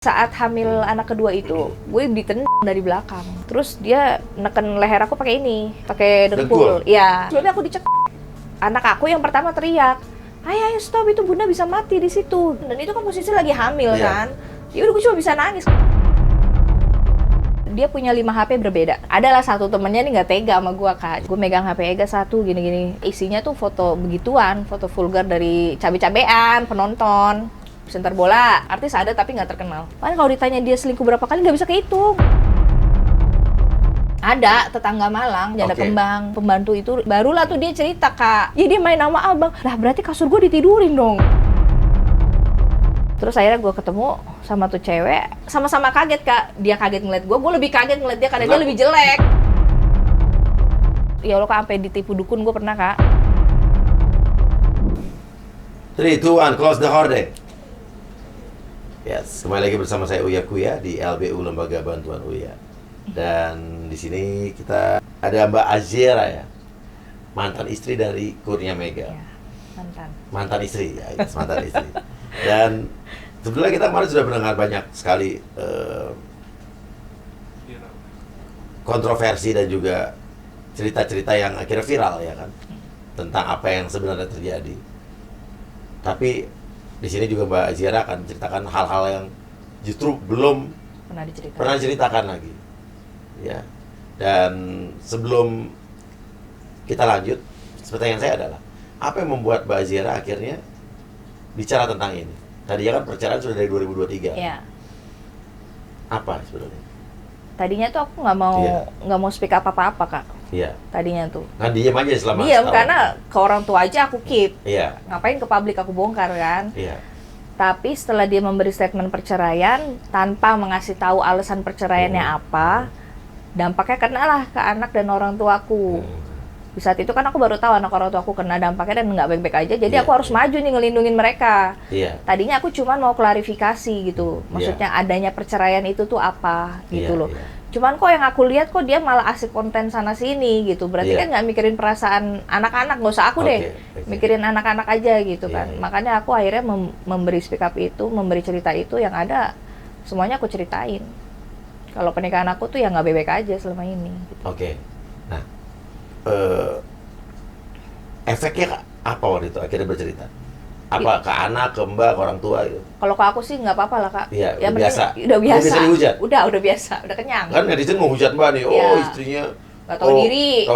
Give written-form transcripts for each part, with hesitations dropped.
Saat hamil anak kedua itu, gue ditendang dari belakang. Terus dia neken leher aku pakai ini, pakai dengkul. Iya. Sebelumnya aku dicek. Anak aku yang pertama teriak, ayo stop, itu bunda bisa mati di situ. Dan itu kan posisi lagi hamil kan. Ya udah gue cuma bisa nangis. Dia punya 5 HP berbeda. Adalah satu temennya nih nggak tega sama gue, Kak. Gue megang HP Ega satu gini-gini. Isinya tuh foto begituan, foto vulgar dari cabe-cabean, penonton. Presenter bola, artis ada tapi nggak terkenal. Kan kalau ditanya dia selingkuh berapa kali nggak bisa kehitung. Ada tetangga Malang, janda kembang, pembantu itu barulah tuh dia cerita, Kak. Ya dia main sama abang. Lah berarti kasur gue ditidurin dong. Terus akhirnya gue ketemu sama tuh cewek, sama-sama kaget, Kak. Dia kaget ngeliat gue lebih kaget ngeliat dia karena dia lebih jelek. Ya Allah, Kak, sampai ditipu dukun gue pernah, Kak. 3, 2, 1, close the horde. Yes, kembali lagi bersama saya Uya Kuya di LBU Lembaga Bantuan Uya. Dan di sini kita ada Mbak Azera ya, mantan istri dari Kurnia Mega. Ya, mantan istri ya, yes, mantan istri. Dan sebenarnya kita kemarin sudah mendengar banyak sekali kontroversi dan juga cerita-cerita yang akhirnya viral ya kan, tentang apa yang sebenarnya terjadi. Tapi di sini juga Mbak Azera akan menceritakan hal-hal yang justru belum pernah diceritakan lagi, ya. Dan sebelum kita lanjut, pertanyaan saya adalah, apa yang membuat Mbak Azera akhirnya bicara tentang ini? Tadinya kan perceraian sudah dari 2023. Iya. Apa sebenarnya? Tadinya tuh aku nggak mau speak up apa-apa, Kak. Iya. Tadinya tuh. Kan diam aja selama Diam setahun. karena ke orang tua aja aku keep. Iya. Ngapain ke publik aku bongkar kan? Iya. Tapi setelah dia memberi statement perceraian tanpa mengasih tahu alasan perceraiannya apa, dampaknya kena lah ke anak dan orang tuaku. Di saat itu kan aku baru tahu anak orang tuaku kena dampaknya dan nggak baik-baik aja. Jadi aku harus maju nih ngelindungin mereka. Tadinya aku cuma mau klarifikasi gitu. Maksudnya adanya perceraian itu tuh apa gitu loh. Cuman kok yang aku lihat kok dia malah asik konten sana sini gitu. Berarti kan nggak mikirin perasaan anak-anak, nggak usah aku deh. Mikirin anak-anak aja gitu kan. Makanya aku akhirnya memberi speak up itu, memberi cerita itu, yang ada semuanya aku ceritain. Kalau pernikahan aku tuh ya nggak baik-baik aja selama ini gitu. Nah, efeknya apa waktu itu akhirnya bercerita? Apa ke anak, ke mbak, ke orang tua gitu? Kalau ke aku sih nggak apa-apa lah, Kak. Iya, ya, udah biasa. Udah biasa. Udah bisa dihujat? Udah biasa, udah kenyang. Kan netizen mau hujat mbak nih, istrinya nggak tahu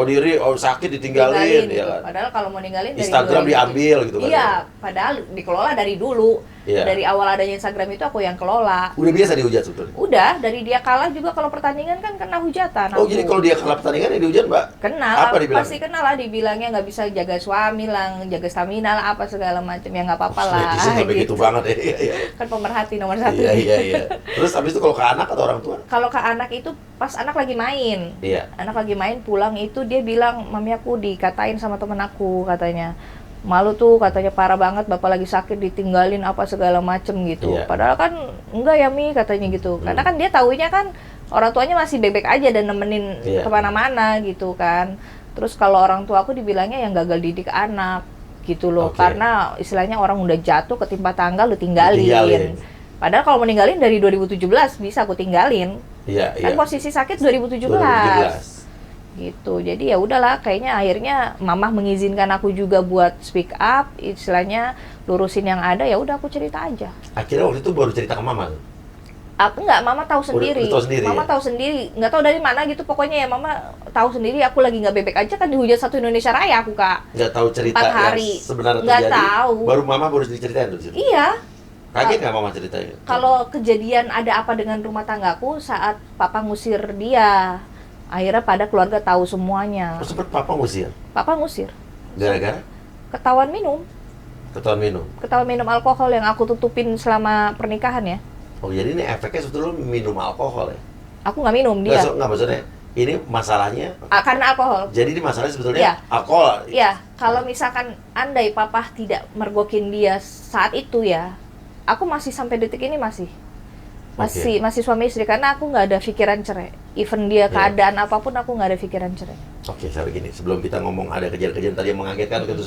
diri, sakit ditinggalin gitu. ya kan? Padahal kalau mau ninggalin Instagram dari diambil gitu kan? Iya, padahal dikelola dari dulu. Dari awal adanya Instagram itu aku yang kelola. Udah biasa dihujat sebetulnya? Udah, dari dia kalah juga kalau pertandingan kan kena hujatan. Jadi kalau dia kalah pertandingan ya dihujat mbak? Kena, apa dibilang? pasti kena lah, dibilangnya nggak bisa jaga suami lah, jaga stamina lah, apa segala macam, ya nggak apa-apa lah. Netizen sampai gitu banget ya. Kan pemerhati nomor 1. Iya. Terus habis itu kalau ke anak atau orang tua? Kalau ke anak itu pas anak lagi main. Iya. Anak lagi main pulang itu dia bilang, "Mami, aku dikatain sama temen aku," katanya. "Malu tuh," katanya, "parah banget, bapak lagi sakit ditinggalin apa segala macem gitu." Padahal kan enggak ya, Mi, katanya gitu. Karena kan dia taunya kan orang tuanya masih bebek aja dan nemenin kemana-mana gitu kan. Terus kalau orang tua aku dibilangnya yang gagal didik anak gitu loh. Karena istilahnya orang udah jatuh ketimpa tangga lu tinggalin. Padahal kalau mau ninggalin dari 2017 bisa aku tinggalin. Kan posisi sakit 2017. Gitu. Jadi ya udahlah, kayaknya akhirnya mamah mengizinkan aku juga buat speak up, istilahnya lurusin yang ada, ya udah aku cerita aja. Akhirnya waktu itu baru cerita ke mama? Aku enggak, mama tahu sendiri. Mama tahu sendiri, nggak tahu dari mana gitu, pokoknya ya mama tahu sendiri aku lagi nggak bebek aja kan, dihujat satu Indonesia Raya aku, Kak. Nggak tahu cerita 4 hari. Yang sebenarnya nggak terjadi. Tahu. Baru mama baru diceritain tuh. Iya. Kaget nggak mama ceritanya? Kalau kejadian ada apa dengan rumah tanggaku saat papa ngusir dia. Akhirnya pada keluarga tahu semuanya. Sempat papa ngusir? Papa ngusir. Gara-gara? Ketahuan minum. Ketahuan minum alkohol yang aku tutupin selama pernikahan ya. Jadi ini efeknya sebetulnya minum alkohol ya? Aku nggak minum, dia. Nggak, maksudnya ini masalahnya? Karena alkohol. Jadi ini masalahnya sebetulnya alkohol? Iya, kalau misalkan andai papa tidak mergokin dia saat itu ya, aku masih sampai detik ini masih suami istri, karena aku nggak ada pikiran cerai. Even dia keadaan apapun, aku nggak ada pikiran cerai. Saya begini, sebelum kita ngomong ada kejadian-kejadian tadi yang mengagetkan, itu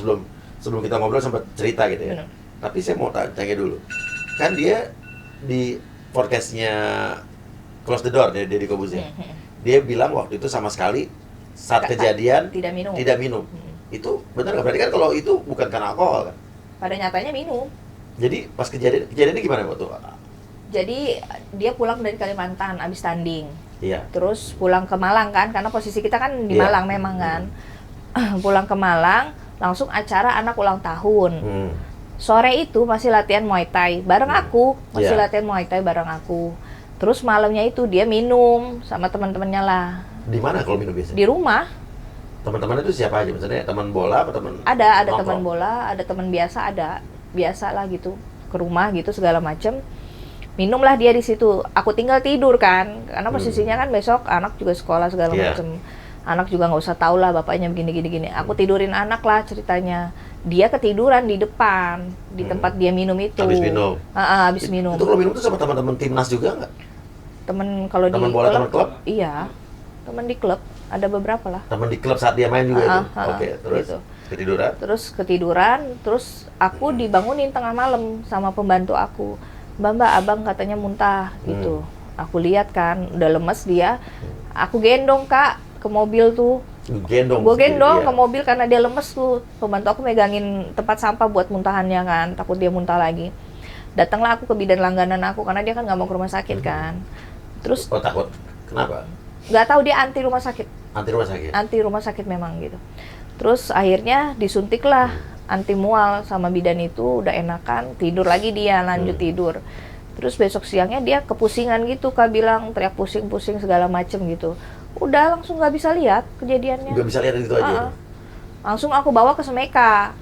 sebelum kita ngobrol sempat cerita gitu ya. Tapi saya mau tanya dulu, kan dia di podcastnya Close the Door dari Deddy Corbuzier. Dia bilang waktu itu sama sekali saat kejadian tidak minum. Itu benar nggak? Berarti kan kalau itu bukan karena alkohol kan? Pada nyatanya minum. Jadi pas kejadiannya gimana waktu? Jadi dia pulang dari Kalimantan abis tanding. Iya. Terus pulang ke Malang kan, karena posisi kita kan di Malang memang kan. Pulang ke Malang, langsung acara anak ulang tahun. Sore itu masih latihan Muay Thai bareng aku, latihan Muay Thai bareng aku. Terus malamnya itu dia minum sama teman-temannya lah. Di mana kalau minum biasanya? Di rumah. Teman-teman itu siapa aja? Misalnya teman bola atau teman? Ada teman bola, ada teman biasa, biasa lah gitu, ke rumah gitu segala macem. Minumlah dia di situ. Aku tinggal tidur kan, karena posisinya kan besok anak juga sekolah segala macem. Anak juga nggak usah tahu lah bapaknya begini. Aku tidurin anak lah ceritanya. Dia ketiduran di depan, di tempat dia minum itu. Habis minum? Habis minum. Itu kalau minum itu sama teman-teman timnas juga nggak? Kalau di bola, teman klub? Iya, teman di klub, ada beberapa lah. Teman di klub saat dia main juga itu? Oke, terus gitu. Ketiduran? Terus aku dibangunin tengah malam sama pembantu aku. Mbak, abang katanya muntah gitu. Aku lihat kan, udah lemes dia. Aku gendong Kak ke mobil tuh. Gue gendong ke mobil karena dia lemes tuh. Pembantu aku megangin tempat sampah buat muntahannya kan, takut dia muntah lagi. Datanglah aku ke bidan langganan aku karena dia kan nggak mau ke rumah sakit kan. Terus takut. Kenapa? Nggak tahu, dia anti rumah sakit. Anti rumah sakit Memang gitu. Terus akhirnya disuntiklah anti mual sama bidan itu, udah enakan, tidur lagi dia, lanjut tidur. Terus besok siangnya dia kepusingan gitu, Kak bilang teriak pusing-pusing segala macem gitu. Udah langsung nggak bisa lihat kejadiannya. Nggak bisa lihat gitu aja. Langsung aku bawa ke Semeka.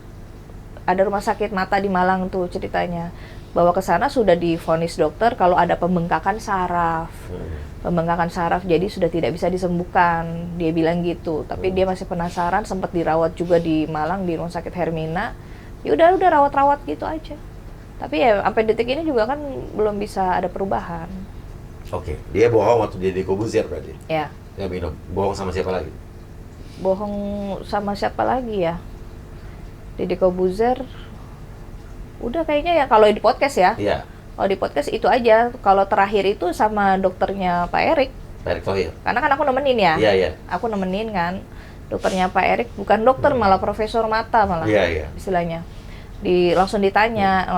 Ada rumah sakit mata di Malang tuh ceritanya. Bawa ke sana sudah divonis dokter kalau ada pembengkakan saraf. Pembengkakan saraf, jadi sudah tidak bisa disembuhkan. Dia bilang gitu. Tapi dia masih penasaran, sempat dirawat juga di Malang di rumah sakit Hermina. Ya udah rawat-rawat gitu aja. Tapi ya sampai detik ini juga kan belum bisa ada perubahan. Oke, dia bohong waktu dia di Corbuzier berarti? Ya. Dia minum. Bohong sama siapa lagi? Bohong sama siapa lagi ya? Deddy Corbuzier udah kayaknya ya kalau di podcast ya. Iya. Kalau di podcast itu aja. Kalau terakhir itu sama dokternya Pak Erik. Pak Erik Thohir. Karena kan aku nemenin ya. Iya. Aku nemenin kan. Dokternya Pak Erik bukan dokter malah profesor mata malah. Iya. Istilahnya. Langsung ditanya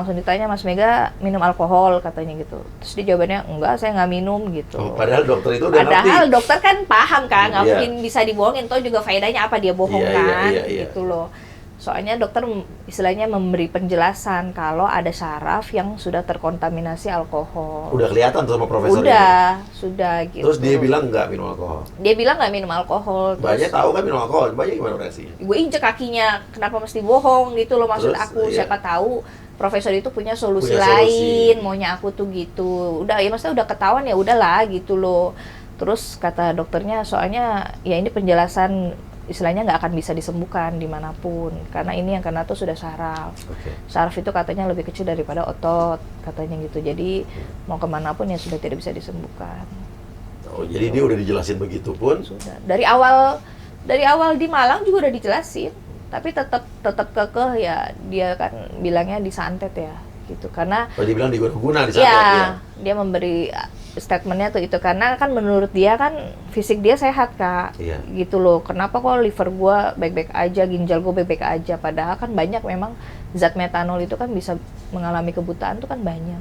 Mas Mega minum alkohol katanya gitu. Terus dia jawabannya enggak, saya nggak minum gitu. Padahal dokter itu udah ngerti. Padahal dokter kan paham kan, nggak mungkin bisa dibohongin. Toh juga faedahnya apa dia bohong kan, gitu loh. Soalnya dokter istilahnya memberi penjelasan kalau ada saraf yang sudah terkontaminasi alkohol. Udah kelihatan tuh sama profesornya. Sudah gitu. Terus dia bilang nggak minum alkohol. Dia bilang nggak minum alkohol. Banyak tahu kan minum alkohol, banyak gimana reaksinya? Gue injek kakinya, kenapa mesti bohong gitu loh maksud Terus, aku. Siapa tahu profesor itu punya solusi lain, maunya aku tuh gitu. Udah ya maksudnya udah ketahuan ya udahlah gitu loh. Terus kata dokternya soalnya ya ini penjelasan istilahnya nggak akan bisa disembuhkan dimanapun karena ini yang kena tuh sudah saraf. Saraf itu katanya lebih kecil daripada otot katanya gitu, jadi mau kemanapun ya sudah tidak bisa disembuhkan. Jadi dia udah dijelasin begitu pun sudah dari awal di Malang juga udah dijelasin, tapi tetap kekeh ya. Dia kan bilangnya disantet ya gitu karena dia bilang diguna disantet ya. Dia memberi statementnya tuh itu karena kan menurut dia kan fisik dia sehat Kak, gitu loh. Kenapa kok liver gua baik-baik aja, ginjal gua baik-baik aja, padahal kan banyak memang zat metanol itu kan bisa mengalami kebutaan tuh kan banyak.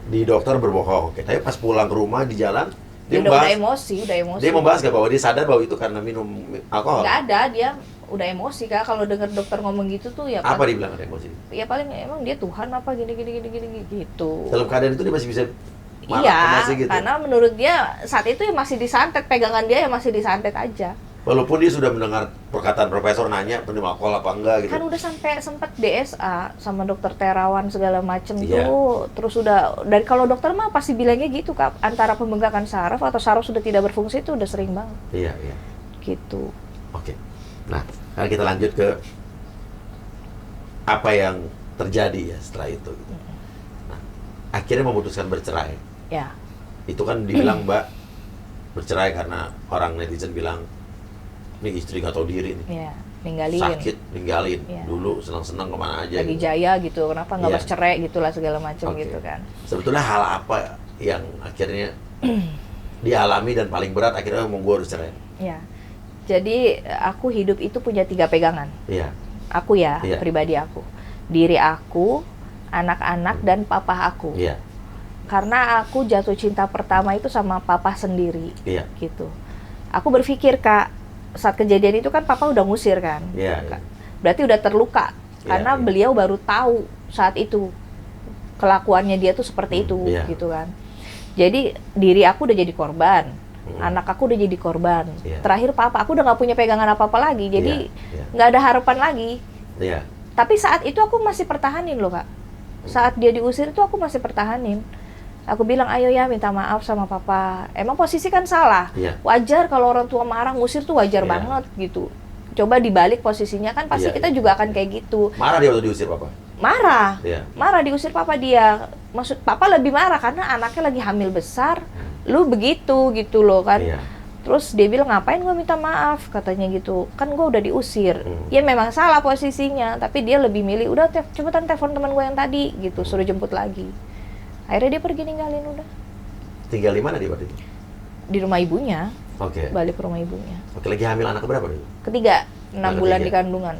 Di dokter berbohong. Tapi pas pulang ke rumah di jalan dia udah emosi. Dia membahas gak bahwa dia sadar bahwa itu karena minum alkohol? Nggak ada, dia udah emosi Kak. Kalau dengar dokter ngomong gitu tuh ya apa dibilang ada emosi? Ya paling emang dia Tuhan apa gini gitu. Dalam keadaan itu dia masih bisa gitu. Karena menurut dia saat itu ya masih disantet, pegangan dia ya masih disantet aja. Walaupun dia sudah mendengar perkataan profesor nanya minum alkohol apa enggak gitu. Kan udah sampai sempat DSA sama dokter Terawan segala macem tuh. Terus udah dari kalau dokter mah pasti bilangnya gitu Kak, antara pembengkakan saraf atau saraf sudah tidak berfungsi itu udah sering banget. Iya. Gitu. Nah, sekarang kita lanjut ke apa yang terjadi ya setelah itu. Nah, akhirnya memutuskan bercerai. Ya. Itu kan dibilang Mbak bercerai karena orang netizen bilang ini istri nggak tahu diri nih. ninggalin. Sakit, ninggalin. Iya. Dulu senang-senang kemana aja. Lagi gitu. jaya gitu, kenapa nggak Iya. bercerai gitulah segala macam Oke. gitu kan. Sebetulnya hal apa yang akhirnya dialami dan paling berat akhirnya mau gue harus cerai? Ya, jadi aku hidup itu punya 3 pegangan. Iya. Aku ya, Iya. pribadi aku. Diri aku, anak-anak, dan papa aku. Iya. Karena aku jatuh cinta pertama itu sama papa sendiri. Iya. Gitu. Aku berpikir, Kak, saat kejadian itu kan papa udah ngusir kan. Iya. Iya. Berarti udah terluka. Iya, Karena iya. beliau baru tahu saat itu kelakuannya dia tuh seperti itu Iya. gitu kan. Jadi diri aku udah jadi korban. Anak aku udah jadi korban. Iya. Terakhir papa, aku udah nggak punya pegangan apa-apa lagi. Jadi Iya. nggak ada harapan lagi. Iya. Tapi saat itu aku masih pertahanin loh, Kak. Saat dia diusir itu aku masih pertahanin. Aku bilang, ayo ya minta maaf sama papa. Emang posisi kan salah. Iya. Wajar kalau orang tua marah, ngusir tuh wajar Iya. banget gitu. Coba dibalik posisinya kan pasti Iya, kita iya. juga akan kayak gitu. Marah dia waktu diusir papa? Marah. Iya. Marah diusir papa dia. Maksud papa lebih marah karena anaknya lagi hamil besar. Lu begitu gitu loh kan. Iya. Terus dia bilang, ngapain gue minta maaf, katanya gitu. Kan gue udah diusir. Ya memang salah posisinya, tapi dia lebih milih, udah cepetan telepon teman gue yang tadi, gitu, suruh jemput lagi. Akhirnya dia pergi ninggalin udah. Tinggal di mana dia waktu itu? Di rumah ibunya, Oke. balik ke rumah ibunya. Oke, lagi hamil anak berapa dulu? Ketiga, 6 Anak bulan ketiga. di kandungan.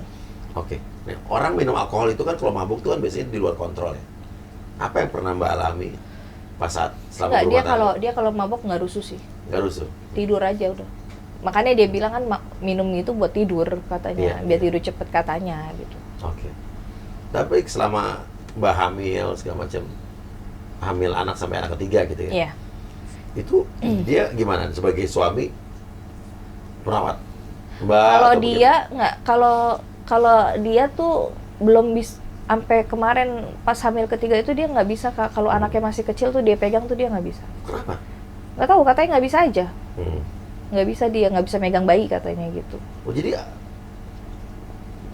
Oke. Nah, orang minum alkohol itu kan kalau mabuk itu kan biasanya di luar kontrol ya. Apa yang pernah Mbak alami pas saat selama Enggak, berumah tangga? dia kalau mabok nggak rusuh sih. Nggak rusuh? Tidur aja udah. Makanya dia bilang kan minum itu buat tidur katanya, Iya, biar iya. tidur cepet katanya gitu. Oke. Tapi selama Mbak hamil segala macam, hamil anak sampai anak ketiga gitu ya. Iya. Itu dia gimana sebagai suami merawat Mbak? Kalau atau dia nggak, kalau dia tuh belum bisa sampai kemarin pas hamil ketiga itu dia nggak bisa, Kak. Kalau anaknya masih kecil tuh dia pegang tuh dia nggak bisa. kenapa? Nggak tahu, katanya nggak bisa aja. Hmm. Nggak bisa, dia nggak bisa megang bayi katanya gitu. Oh jadi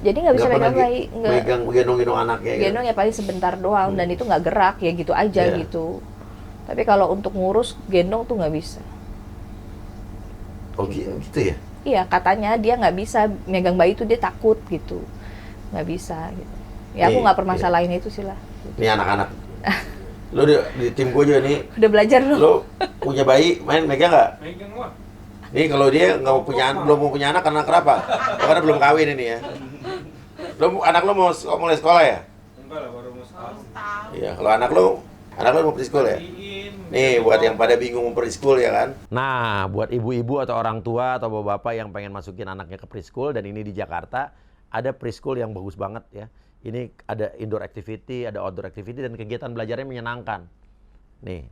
Jadi nggak bisa nggak pernah megang bayi, nggak. megang gendong anaknya gitu? Gendong ya paling sebentar doang dan itu nggak gerak ya gitu aja Iya. gitu. Tapi kalau untuk ngurus gendong tuh nggak bisa. Oh gitu ya? Iya, katanya dia nggak bisa megang bayi tuh, dia takut gitu, nggak bisa gitu. Ya aku Nih, nggak permasalahin itu sih lah. Nih anak-anak, lo di tim gue juga nih, Udah belajar loh. lo punya bayi, main megang nggak? Megang wah. Nih kalau dia nggak mau punya belum mau punya anak karena kenapa? Oh, karena belum kawin ini ya. Anak lo mau mulai sekolah ya? Enggak lah, baru mau setahun. Iya, kalau anak lo mau preschool ya? Nih buat yang pada bingung mau preschool ya kan? Nah, buat ibu-ibu atau orang tua atau bapak-bapak yang pengen masukin anaknya ke preschool dan ini di Jakarta ada preschool yang bagus banget ya. Ini ada indoor activity, ada outdoor activity dan kegiatan belajarnya menyenangkan. Nih.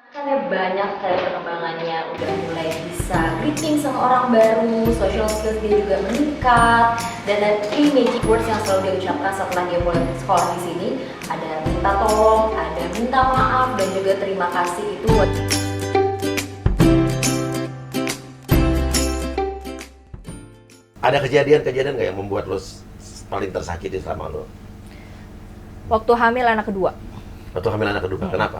Karena banyak sekali perkembangannya, udah mulai bisa greeting sama orang baru, social skills dia juga meningkat, dan ada 3 magic words yang selalu dia ucapkan setelah dia mulai sekolah di sini. Ada minta tolong, ada minta maaf, dan juga terima kasih. Itu Ada kejadian-kejadian nggak yang membuat lo paling tersakiti selama lo? Waktu hamil anak kedua. Atau hamil anak kedua, kenapa?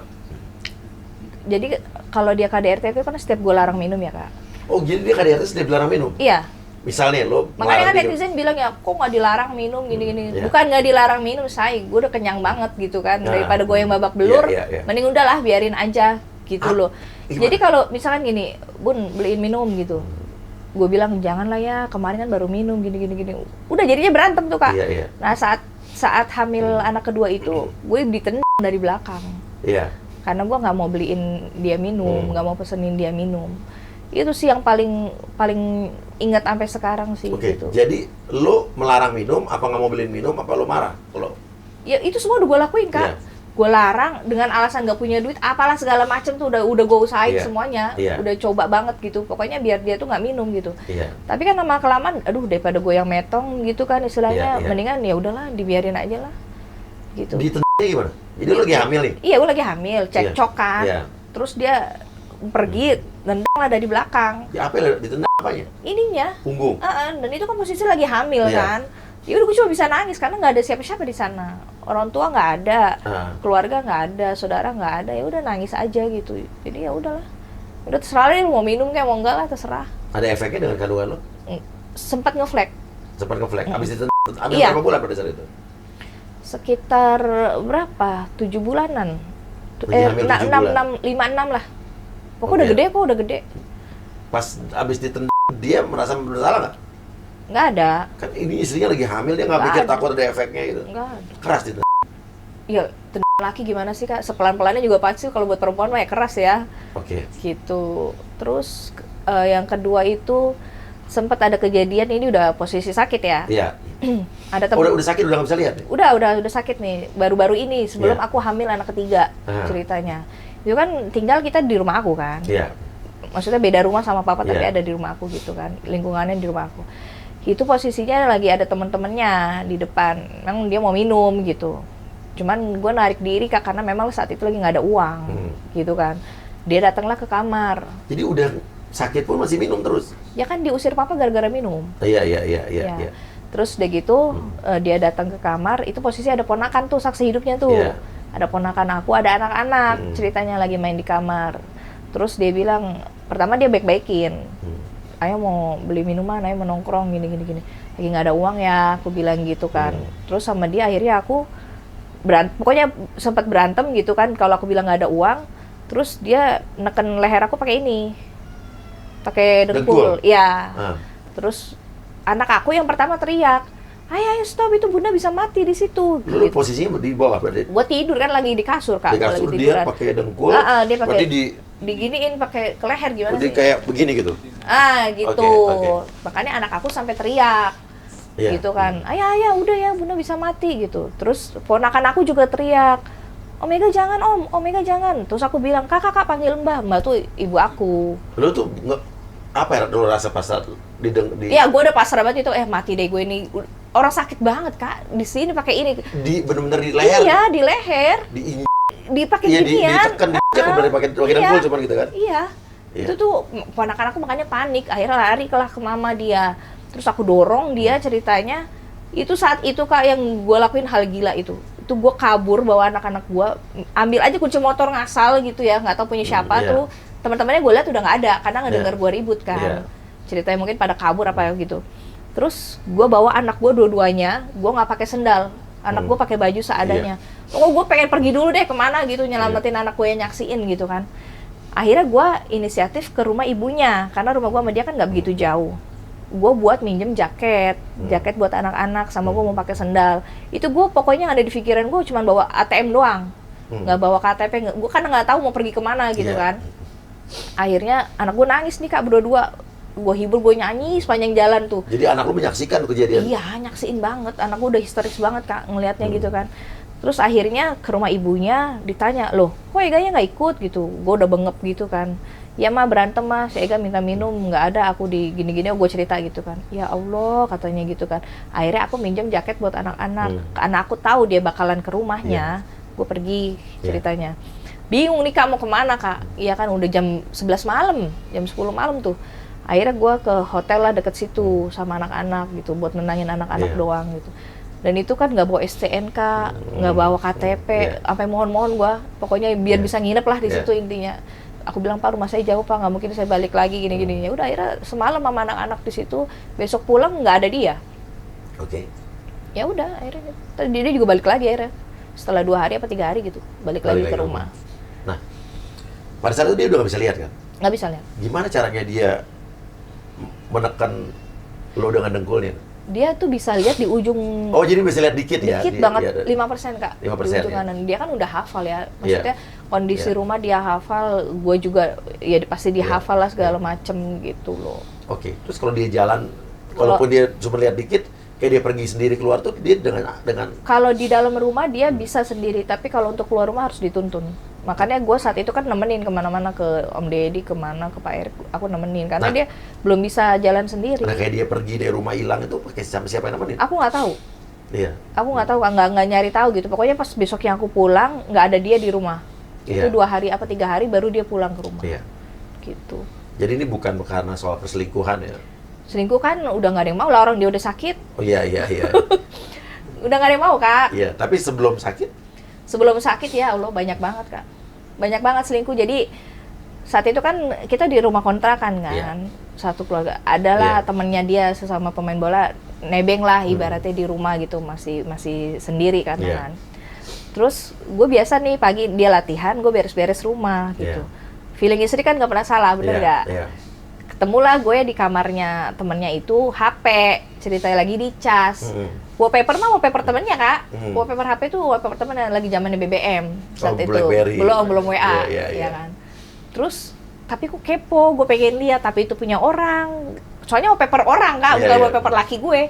Jadi kalau dia KDRT itu kan setiap gue larang minum ya, Kak. Oh jadi dia KDRT sudah dilarang minum? Iya. Misalnya lo Makanya kan melarang dia- netizen bilang ya, kok nggak dilarang minum gini-gini. Iya. Bukan nggak dilarang minum, say, gue udah kenyang banget gitu kan. Nah. Daripada gue yang babak belur, Iya, iya, iya. mending udahlah biarin aja gitu Ah, loh. gimana? Jadi kalau misalkan gini, Bun beliin minum gitu, gue bilang jangan lah ya, kemarin kan baru minum gini. Udah jadinya berantem tuh, Kak. Iya, iya. Nah saat hamil anak kedua itu, gue ditendang dari belakang. Iya. Karena gue nggak mau beliin dia minum, nggak mau pesenin dia minum. Itu sih yang paling ingat sampai sekarang sih. Oke, gitu. jadi lo melarang minum, apa nggak mau beliin minum, apa lo marah? Kalau Ya itu semua udah gue lakuin, Kak. Iya. Gue larang dengan alasan nggak punya duit, apalah segala macem tuh udah gue usahain Iya. semuanya. Iya. Udah coba banget gitu. Pokoknya biar dia tuh nggak minum gitu. iya, Tapi kan lama kelamaan, aduh daripada gue yang metong gitu kan istilahnya, Iya, iya. mendingan ya udahlah dibiarin aja lah. Gitu. ditendang gimana? Jadi lu lagi hamil nih? Iya, gue lagi hamil, cekcok kan. Iya. Terus dia pergi, nendang lah dari belakang. Ya apa yang ditendang apanya? Ininya. Punggung. Dan itu kan posisi lagi hamil kan. Ya udah gue cuma bisa nangis karena nggak ada siapa-siapa di sana. Orang tua nggak ada, keluarga nggak ada, saudara nggak ada. Ya udah nangis aja gitu. Jadi ya udahlah. Udah terserah deh, mau minum kayak mau enggak lah, terserah. Ada efeknya dengan kandungan lo? Sempat ngeflek. Abis ditendang, Iya. berapa bulan pada saat itu? Sekitar berapa? 7 bulanan. Hamil 7 bulan. 5-6 lah. Pokoknya udah gede kok, udah gede. Pas abis ditendang, dia merasa bersalah nggak? Nggak ada. Kan ini istrinya lagi hamil, dia nggak pikir takut ada efeknya gitu. Nggak ada. Keras ditendang. Iya, tendang laki gimana sih kak? Sepelan-pelannya juga pasti kalau buat perempuan mah ya keras ya. Oke. Gitu. Terus yang kedua itu sempat ada kejadian, ini udah posisi sakit ya. Iya. Ada temen, Udah sakit, udah nggak bisa lihat nih? Udah sakit nih. Baru-baru ini sebelum Iya. aku hamil anak ketiga ceritanya. Itu kan tinggal kita di rumah aku kan. Iya. Maksudnya beda rumah sama papa tapi Iya. ada di rumah aku gitu kan. Lingkungannya di rumah aku. Itu posisinya lagi ada temen-temennya di depan. Memang dia mau minum gitu. Cuman gue narik diri kak karena memang saat itu lagi nggak ada uang gitu kan. Dia datanglah ke kamar. Jadi udah sakit pun masih minum terus? Ya kan diusir papa gara-gara minum. Iya. Terus udah gitu dia datang ke kamar. Itu posisi ada ponakan tuh saksi hidupnya tuh. Iya. Ada ponakan aku, ada anak-anak ceritanya lagi main di kamar. Terus dia bilang, pertama dia baik-baikin. Ayo mau beli minuman, ayo mau nongkrong gini. Lagi nggak ada uang ya, aku bilang gitu kan. Terus sama dia akhirnya aku pokoknya sempat berantem gitu kan. Kalau aku bilang nggak ada uang, terus dia neken leher aku pakai ini, pakai dengkul. Iya. Terus anak aku yang pertama teriak, ayo stop, itu bunda bisa mati di situ. Lu Gitu. posisinya di bawah berarti? Gue tidur kan lagi di kasur kak. Di kasur lagi dia pakai dengkul. Dia pakai berarti diginiin pakai ke leher gimana Jadi sih? kayak begini gitu? Gitu. Oke. Makanya anak aku sampai teriak. Iya. Gitu kan. Ayah, udah ya, bunda bisa mati gitu. Terus ponakan aku juga teriak, Omega jangan om, Omega jangan. Terus aku bilang, kakak panggil mbak tuh ibu aku. Lu tuh apa ya lu rasa pas saat Iya, gue udah pasrah banget itu, mati deh gue ini. Orang sakit banget kak, di sini pakai ini. Bener-bener di leher? Iya, di leher. Dipakai ginian. Ditekan, dari pakai dengkul cuman gitu kan? Iya. Itu tuh ponakan aku makanya panik, akhirnya lari kelah ke mama dia. Terus aku dorong dia ceritanya. Itu saat itu kak yang gue lakuin hal gila itu gue kabur bawa anak-anak gue, ambil aja kunci motor ngasal gitu ya, nggak tahu punya siapa tuh. Teman-temannya gue lihat udah nggak ada karena ngedenger gue ribut kan. Ceritanya mungkin pada kabur apa gitu. Terus gue bawa anak gue dua-duanya, gue nggak pakai sendal, anak gue pakai baju seadanya. Gue pengen pergi dulu deh kemana gitu, nyelamatin anak gue yang nyaksiin gitu kan. Akhirnya gue inisiatif ke rumah ibunya karena rumah gue sama dia kan nggak begitu jauh. Gue buat minjem jaket buat anak-anak, sama gue mau pakai sendal. Itu gue pokoknya yang ada di pikiran gue cuma bawa ATM doang, nggak bawa KTP. Gue kan nggak tahu mau pergi kemana gitu kan. Akhirnya anak gue nangis nih kak berdua. Gue hibur, gue nyanyi sepanjang jalan tuh. Jadi anak lu menyaksikan kejadian? Iya, nyaksiin banget. Anak gue udah histeris banget kak ngelihatnya gitu kan. Terus akhirnya ke rumah ibunya ditanya, loh kok Eganya nggak ikut gitu. Gue udah bengep gitu kan. Ya mah berantem mah, si Ega minta minum, nggak ada, aku di gini-gini, gue cerita gitu kan. Ya Allah katanya gitu kan. Akhirnya aku minjem jaket buat anak-anak. Karena aku tahu dia bakalan ke rumahnya, gue pergi ceritanya. Bingung nih kak mau kemana kak. Iya kan udah jam 11 malam, jam 10 malam tuh. Akhirnya gue ke hotel lah deket situ sama anak-anak gitu, buat nenangin anak-anak doang gitu. Dan itu kan nggak bawa STNK, nggak bawa KTP, sampai mohon-mohon gue, pokoknya biar bisa nginep lah di situ intinya. Aku bilang pak rumah saya jauh pak, nggak mungkin saya balik lagi gini-gini. Ya udah akhirnya semalam sama anak-anak di situ, besok pulang nggak ada dia. Oke. Ya udah akhirnya, dia juga balik lagi akhirnya. Setelah 2 hari apa 3 hari gitu, balik lagi ke rumah. Nah, pada saat itu dia udah nggak bisa lihat kan? Nggak bisa lihat. Gimana caranya dia menekan lo dengan dengkulnya? Dia tuh bisa lihat di ujung. Oh jadi bisa lihat dikit ya? Dikit banget, 5% kak. 5% di ujung ya? kanan. Dia kan udah hafal ya. Maksudnya kondisi rumah dia hafal, gue juga ya pasti dia hafal lah segala macem gitu loh. Oke, terus kalau dia jalan, walaupun dia cuma lihat dikit, kayak dia pergi sendiri keluar tuh dia dengan Kalau di dalam rumah dia bisa sendiri, tapi kalau untuk keluar rumah harus dituntun. Makanya gue saat itu kan nemenin kemana-mana, ke Om Deddy, kemana, ke Pak Erik, aku nemenin. Karena dia belum bisa jalan sendiri. Nah kayak dia pergi dari rumah hilang itu pakai siapa yang nemenin? Aku nggak tahu. Iya. Aku nggak tahu, nggak nyari tahu gitu. Pokoknya pas besoknya aku pulang, nggak ada dia di rumah. Iya. Itu 2 hari apa 3 hari baru dia pulang ke rumah. Iya. Gitu. Jadi ini bukan karena soal perselingkuhan ya? Selingkuh kan udah nggak ada yang mau lah, orang dia udah sakit. Oh iya. Udah nggak ada yang mau, Kak. Iya, tapi sebelum sakit? Sebelum sakit ya Allah banyak banget, Kak. Banyak banget selingkuh. Jadi saat itu kan kita di rumah kontrakan kan. Iya. Satu keluarga. Adalah Iya. temennya dia sesama pemain bola, nebeng lah ibaratnya di rumah gitu, masih sendiri kan. Iya. Terus gue biasa nih pagi dia latihan, gue beres-beres rumah gitu. Iya. Feeling istri kan nggak pernah salah, bener Iya, nggak? iya. Ketemulah gue di kamarnya temennya itu, HP, ceritanya lagi dicas. Wallpaper mah wallpaper temennya, Kak. Wallpaper HP itu wallpaper temennya lagi zamannya BBM saat itu. BlackBerry. Belum WA, Iya. ya kan. Terus tapi aku kepo, gue pengen lihat, tapi itu punya orang. Soalnya wallpaper orang, Kak, bukan wallpaper laki gue.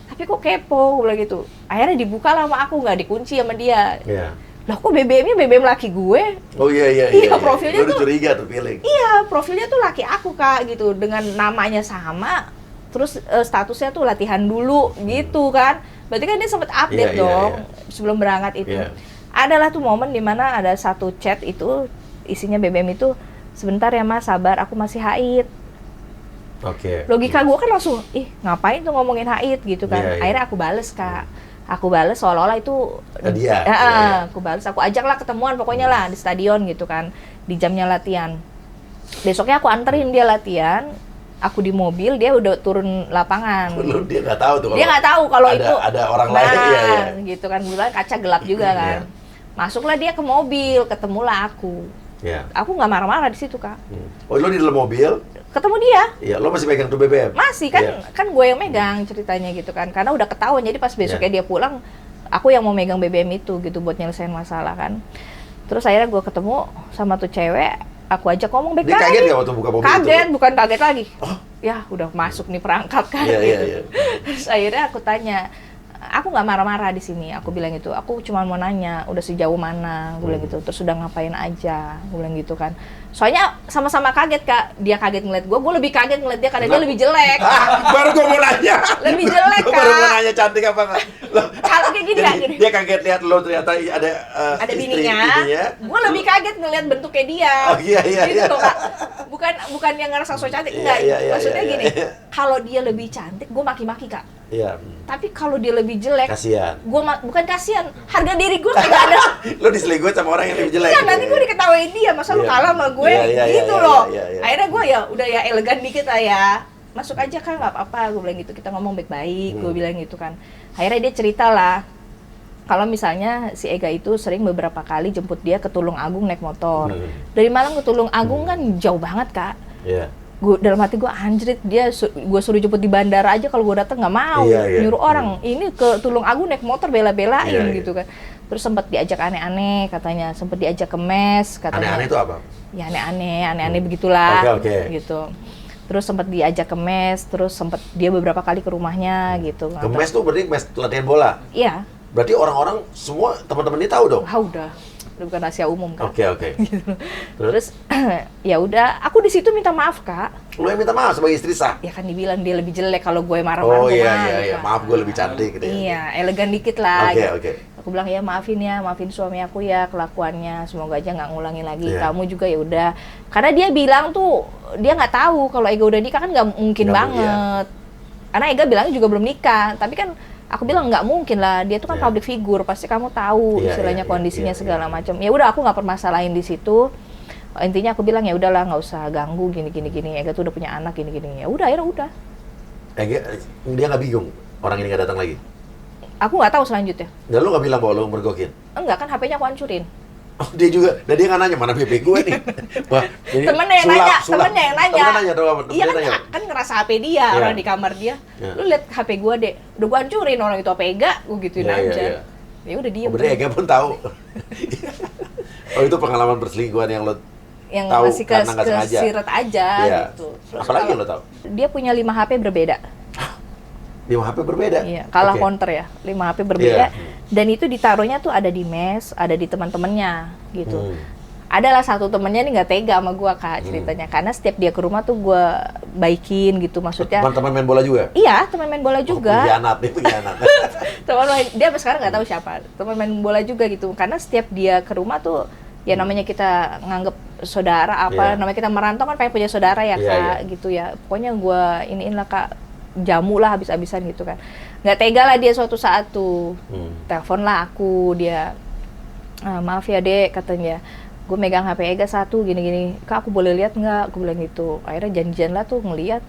Tapi kok kepo, gue bilang gitu. Akhirnya dibuka lah sama aku, nggak dikunci sama dia. Iya. Lah kok BBM-nya BBM laki gue? Oh iya. Iya, profilnya Lu tuh- curiga tuh feeling. Iya, profilnya tuh laki aku, Kak, gitu. Dengan namanya sama, terus statusnya tuh latihan dulu, gitu kan. Berarti kan dia sempat update Iya, dong iya. sebelum berangkat itu. Iya. Adalah tuh momen dimana ada satu chat itu, isinya BBM itu, sebentar ya Mas, sabar, aku masih haid. Oke. Logika gue kan langsung, ngapain tuh ngomongin haid gitu kan. Iya, iya. Akhirnya aku bales, Kak. Aku bales seolah-olah itu Hadiah. Ya, Iya. aku bales, aku ajak lah ketemuan pokoknya lah di stadion gitu kan, di jamnya latihan. Besoknya aku anterin dia latihan, aku di mobil, dia udah turun lapangan. Lu dia nggak tahu tuh. Dia nggak tahu kalau itu ada orang lain. Iya. gitu kan, kebetulan kaca gelap juga kan. Iya. Masuklah dia ke mobil, ketemulah aku. Iya. Aku nggak marah-marah di situ, Kak. Oh, lu di dalam mobil? Ketemu dia. Iya, lu masih pegang tuh BBM? Masih kan, Iya. kan gue yang megang ceritanya gitu kan, karena udah ketahuan. Jadi pas besoknya dia pulang, aku yang mau megang BBM itu gitu buat nyelesain masalah kan. Terus akhirnya gue ketemu sama tuh cewek, aku ajak ngomong Dia baik-baik. kaget nggak waktu buka mobil Kaget, itu? bukan kaget lagi. Oh. Ya udah masuk nih perangkap kan. Iya, gitu. iya. Terus akhirnya aku tanya, aku nggak marah-marah di sini. Aku bilang gitu, aku cuma mau nanya, udah sejauh mana? Gue bilang gitu. Terus udah ngapain aja? Gue bilang gitu kan. Soalnya sama-sama kaget, Kak. Dia kaget ngeliat gue lebih kaget ngeliat dia karena dia lebih jelek. Baru gua mau nanya. Lebih jelek, Gua baru mau Kak. nanya cantik apa nggak? Kalau kayak gini nggak gini. Dia kaget lihat lo ternyata ada Ada istri, bininya. Gue lebih kaget ngeliat bentuknya dia. Oh, iya. Gitu loh, Kak. Bukan yang ngerasa so cantik, enggak. Iya, Maksudnya iya, gini, iya. kalau dia lebih cantik, gue maki-maki, Kak. Iya. Tapi kalau dia lebih jelek, Kasihan. gue bukan kasihan, harga diri gue kagak ada. Lo diselingkuhin sama orang yang lebih jelek. Iya, nanti gue diketawain dia, masa lu Iya. kalah sama gue, Iya, gitu iya, loh. iya. Akhirnya gue ya udah ya elegan dikit lah ya. Masuk aja kan, nggak apa-apa, gue bilang gitu. Kita ngomong baik-baik, gue bilang gitu kan. Akhirnya dia cerita lah, kalau misalnya si Ega itu sering beberapa kali jemput dia ke Tulung Agung naik motor. Dari Malang ke Tulung Agung kan jauh banget, Kak. Iya. Gue dalam hati gue anjrit, dia gue suruh jemput di bandara aja, kalau gue datang nggak mau. Iya. Nyuruh orang ini ke Tulung Agung naik motor bela-belain Iya. gitu kan. Terus sempat diajak aneh-aneh katanya, sempat diajak ke mes katanya. Aneh-aneh itu apa? Ya aneh-aneh begitulah. Oke. Gitu. Terus sempat diajak ke mes, terus sempat dia beberapa kali ke rumahnya gitu. Ke mes tuh berarti mes latihan bola. Iya. Berarti orang-orang semua teman-teman dia tahu dong. Udah bukan rahasia umum kan. Oke. Terus ya udah, aku di situ minta maaf, Kak. Lo yang minta maaf sebagai istri sah. Ya kan dibilang dia lebih jelek, kalau gue marah-marah. Oh gue iya. marah. Maaf gue lebih cantik gitu ya. Iya, elegan dikit lah. Oke, gitu. oke. Aku bilang ya maafin suami aku ya kelakuannya. Semoga aja nggak ngulangin lagi. Iya. Kamu juga ya udah. Karena dia bilang tuh dia nggak tahu kalau Ega udah nikah kan nggak mungkin Nggak banget. Karena Ega bilangnya juga belum nikah. Tapi kan aku bilang nggak mungkin lah. Dia tuh kan Iya. public figure. Pasti kamu tahu Iya, istilahnya iya, kondisinya iya, segala iya. macam. Ya udah aku nggak permasalahin di situ. Intinya aku bilang ya udahlah nggak usah ganggu gini. Ega tuh udah punya anak gini. Ya udah akhirnya udah. Dia nggak bingung orang ini nggak datang lagi. Aku nggak tahu selanjutnya. Dan lu nggak bilang bahwa lu mergokin. Enggak kan HP-nya aku hancurin. Oh, dia juga. Dan dia nggak nanya mana BP gue nih. Wah, ini Temennya yang nanya. Temennya yang nanya tuh apa? Iya Dia kan, nanya. kan ngerasa HP dia, Iya. orang di kamar dia. Iya. Lu lihat HP gua deh, udah gua hancurin orang itu HP Ega, gua gituin Iya, aja. iya. Ya udah diem. Oh, berarti Ega pun tahu. Oh, itu pengalaman perselingkuhan yang lo yang tahu masih karena nggak sengaja. kesiret aja Iya. gitu. Terus Apalagi kalau- lo tahu? Dia punya 5 HP berbeda. 5 HP berbeda. Iya, kalah Oke. counter ya. 5 HP berbeda. Iya. Dan itu ditaruhnya tuh ada di mes, ada di teman-temannya gitu. adalah satu temennya nih nggak tega sama gua Kak ceritanya, karena setiap dia ke rumah tuh gua baikin gitu, maksudnya. Teman-teman main bola juga? Iya, teman main bola juga. Pengkhianat nih, pengkhianat. Dia sampai sekarang nggak tahu siapa, teman main bola juga gitu, karena setiap dia ke rumah tuh ya namanya kita nganggep saudara apa, namanya kita merantau kan pengen punya saudara ya Kak, gitu ya. Pokoknya gua iniin lah Kak, jamu lah habis-habisan gitu kan. Nggak tega lah dia suatu saat tuh, telepon lah aku, dia maaf ya Dek katanya, gue megang HP Ega satu gini-gini, Kak aku boleh lihat nggak? Gue bilang gitu. Akhirnya janjian lah tuh ngeliat.